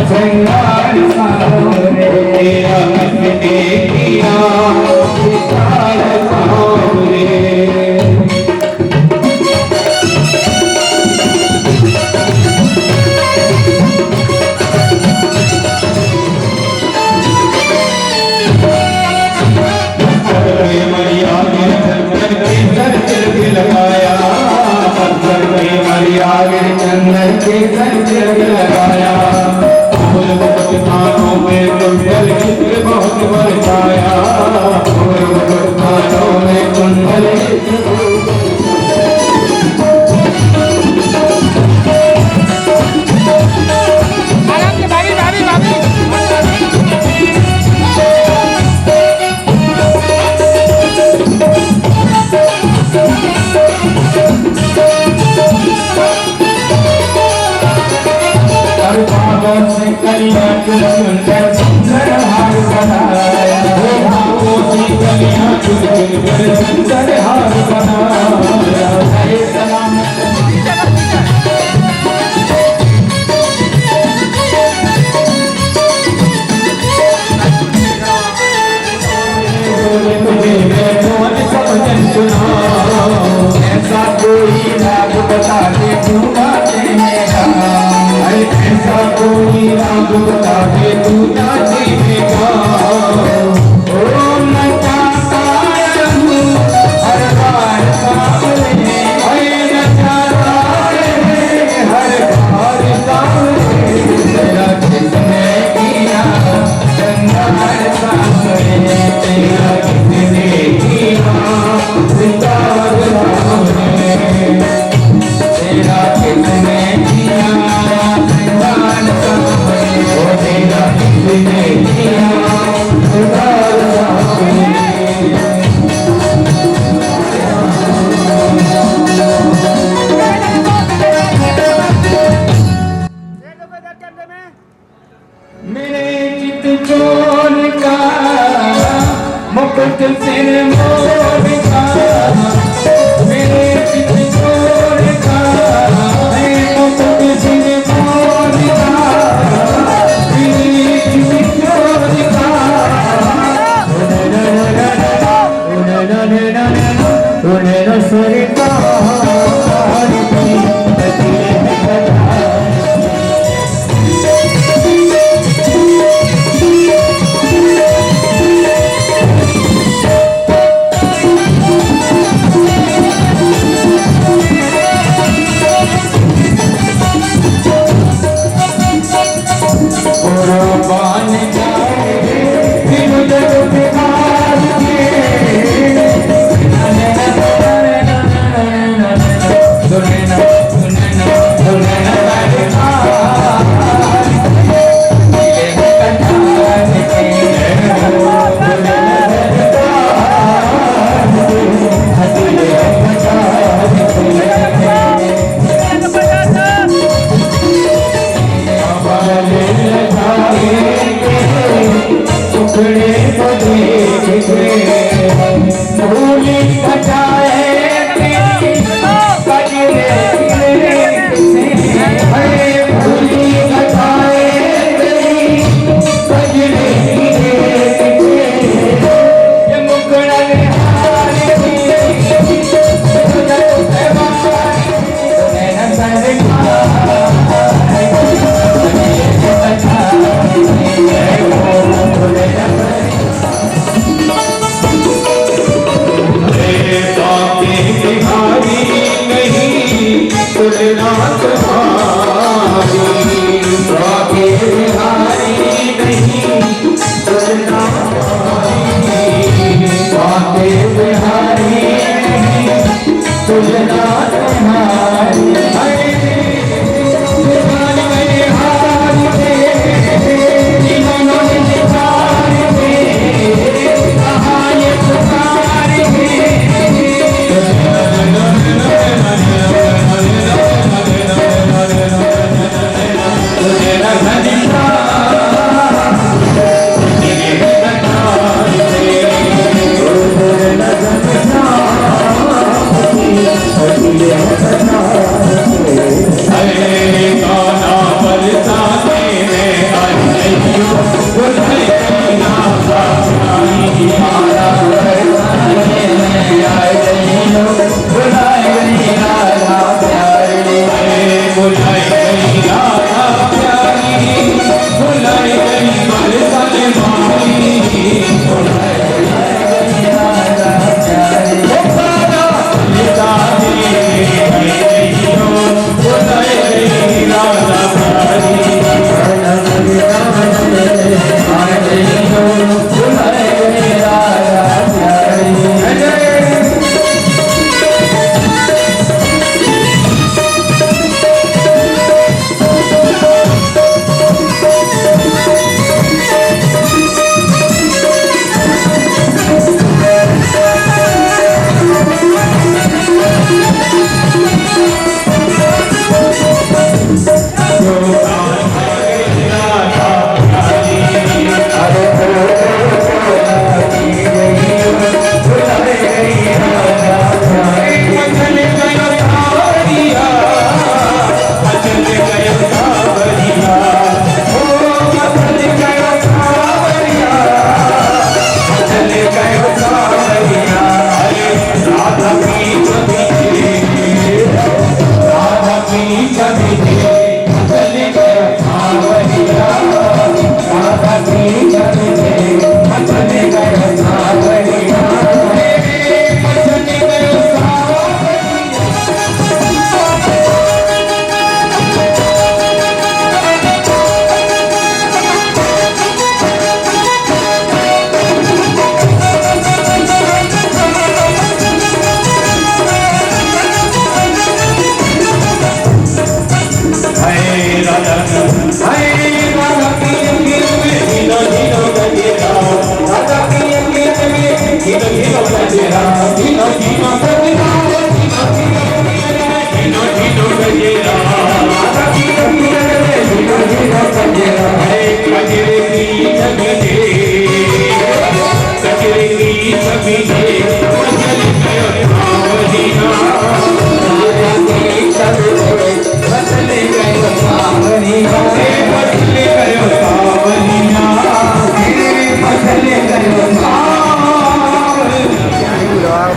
श्रृंगार सावरे, तेरा किसने किया श्रृंगार सावरे। मरिया के चंदन के सर तिलक लगाया, पत्थर पे मरिया के चंदन के सर तिलक लगाया, फूल बहुत कानों में कुंडल, चित्र बहुत बरसाया, फूल बहुत कानों में कुंडल, से कलिया चुनकर सुंदर हार बनाया, भावों से कलिया चुनकर सुंदर हार बनाया, हरे सलाम ऐसा कोई राग बता दे तू गाते मेरा, ऐसा कोई राग बता दे तू नाचेगा, ओ नचाता रहूं हर बार सावरे, नचाता रहे हर बार सावरे, तेरा किसने किया श्रृंगार सावरे, तेरा किसने किया श्रृंगार सावरे, तेरा किसने किया श्रृंगार सावरे, तेरा तुलना तुम्हारी बाके बिहारी नहीं तुलना बाके बिहारी नहीं तुलना तुम्हारी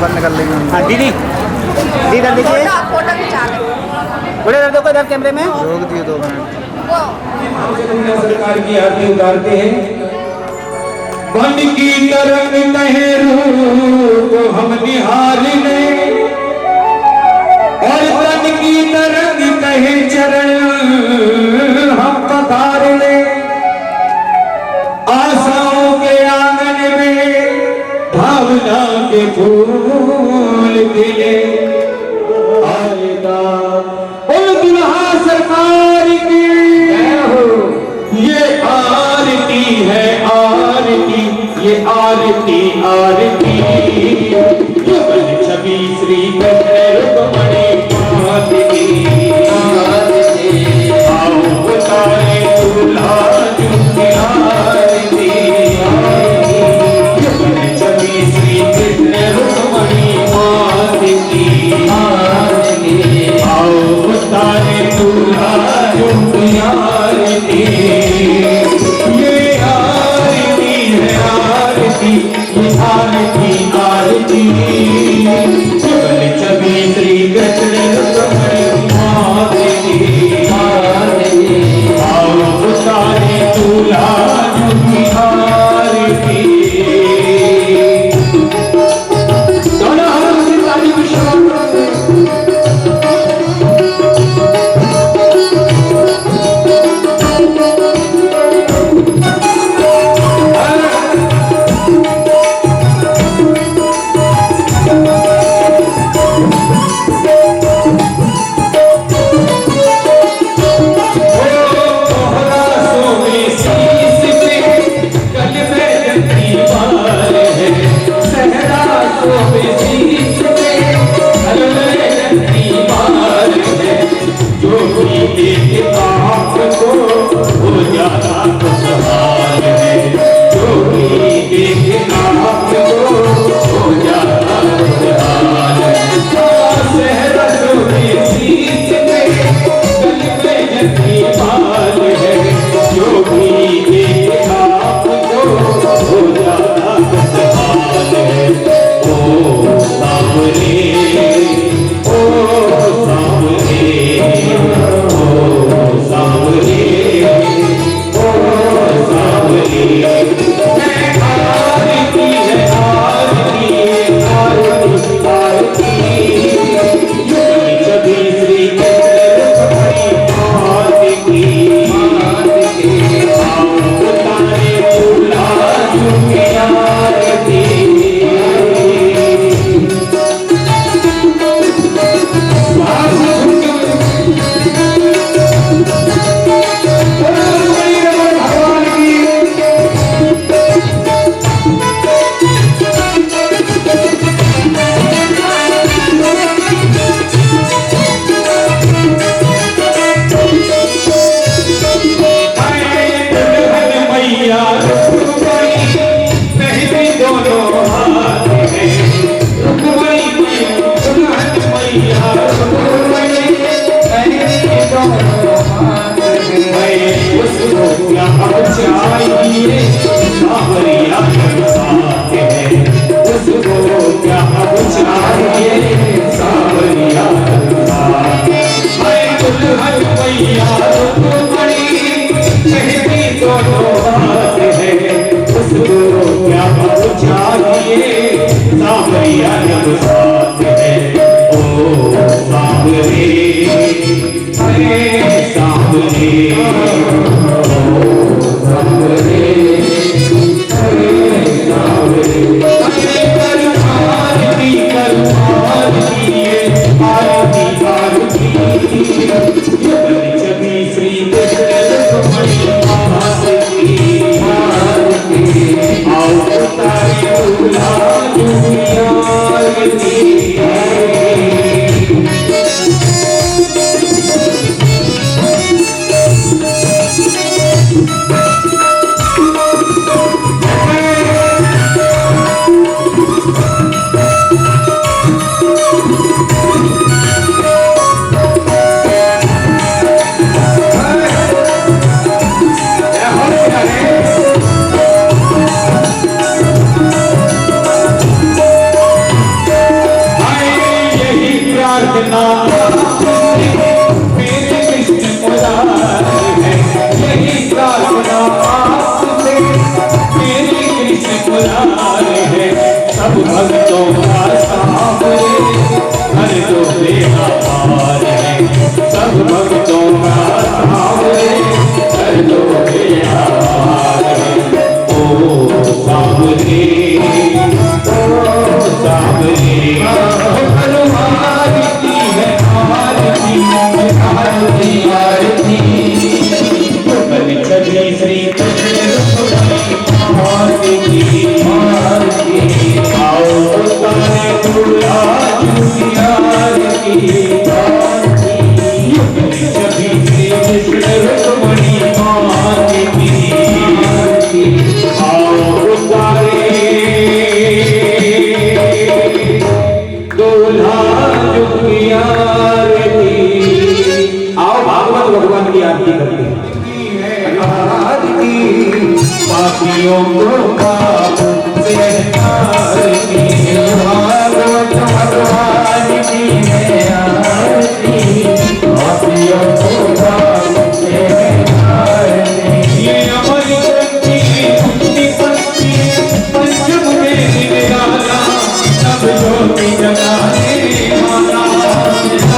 बंद कर लेंगे। हाँ दीदी दीदी कर लीजिए, बड़े कर दो इधर कैमरे में, रोक दिए 2 मिनट। सरकार की आरती उतारते हैं। बन की तरंग नहरू को हम निहारने और तन की तरंग कहे चरण हम पधारने। आशाओं के आंगन में भावना के फूल खिले आएगा उन दुल्हा सरकार की ये आरती है आरती, ये आरती आरती युगल छवि श्री कृष्ण रुक्मणी मात की आओ उतारे दूल्हा की आरती युगल छवि श्री कृष्ण रुक्मणी मात की आओ उतारे दूल्हा की आरती। ये आरती है आरती, ये आरती आरती युगल छवि श्री कृष्ण रुक्मणी मात की आओ उतारे दूल्हा की आरती। दोनों हाथों से ताली की शुरुआत करते हैं। क्या अब चाहिए सावरिया साथ है उसको क्या अब चाहिए सावरिया साथ मैं दुल्हन मैया रुक्मणी कहती दोनों बात है उसको क्या अब चाहिए सावरिया साथ है ओ सावरे हरे सावरे सब भक्तों का सावरे हर दो बेड़ा पार है सब भक्तों का सावरे हर दो बेड़ा पार है ओ सावरे हनुमान की है आरती आरती आरती बलि छवि श्री कृष्ण आरती की आरती आओ तारे दूल्हा आरती आरती बलि छवि श्री कृष्ण रुक्मणी आरती की आरती आओ तारे दूल्हा की आरती आओ भागवत भगवान की आरती करते हैं पापियों को पाप से आरती भागवत भगवान की है आरती पापियों को पाप से आरती ये अमर शक्ति मुक्ति पंक्ति पंचम में निराला सब ज्योति जगाने वाला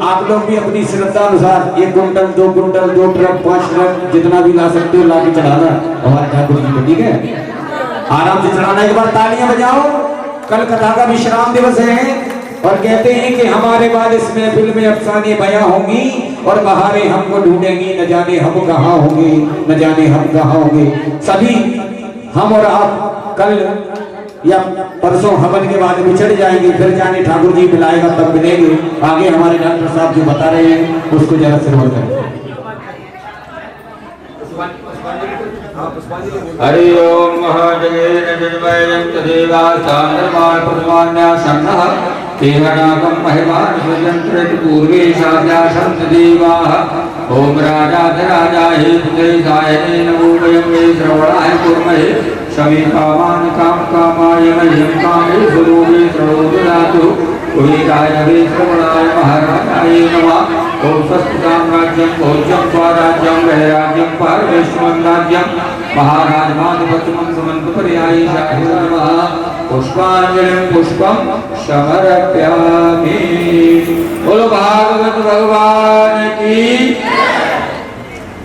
आप लोग भी अपनी श्रद्धा अनुसार 1 कुंटल 2 कुंटल 2 ट्रक 5 ट्रक जितना भी ला सकते हो ला के चढ़ाना हमारे ठाकुर जी को, ठीक है। आराम से चढ़ाना। एक बार तालियां बजाओ। कल कथा का विश्राम दिवस है और कहते हैं कि हमारे बाद इस महफिल में अफसाने बयां होंगी और बहारें हमको ढूंढेंगी, न जाने हम कहाँ होंगे, न जाने हम कहाँ होंगे। सभी हम और आप कल या परसों हवन के बाद बिछड़ जाएंगे, फिर जाने ठाकुर जी मिलाएगा तब मिलेंगे। आगे हमारे डॉक्टर साहब जो बता रहे हैं उसको जरा श्रवण करें। हरि ओम महाजगेन जन्मयं तदेवा चांद्रमाल प्रमाण्या शन्नः तेहनाकं महिमान स्वयंत्रत पूर्वे शाद्याशं देवाः। ओम राजाधिराजाय पुत्रेशाय नमो वयं वे श्रवणाय कुर्महे समी कामान काम कामाय मह्यं कामे स्वरूपे श्रवोदयातु। उदिताय वे श्रवणाय महाराजाय नमः। ओम स्वस्ति साम्राज्यं भोज्यं स्वराज्यं वैराज्यं पारमेश्वरं राज्यं महाराजमाधिपत्यं समन्वपर्यायी शाहि नमः। पुष्पांजलिं पुष्पं समर्पयामि। बोलो भागवत भगवान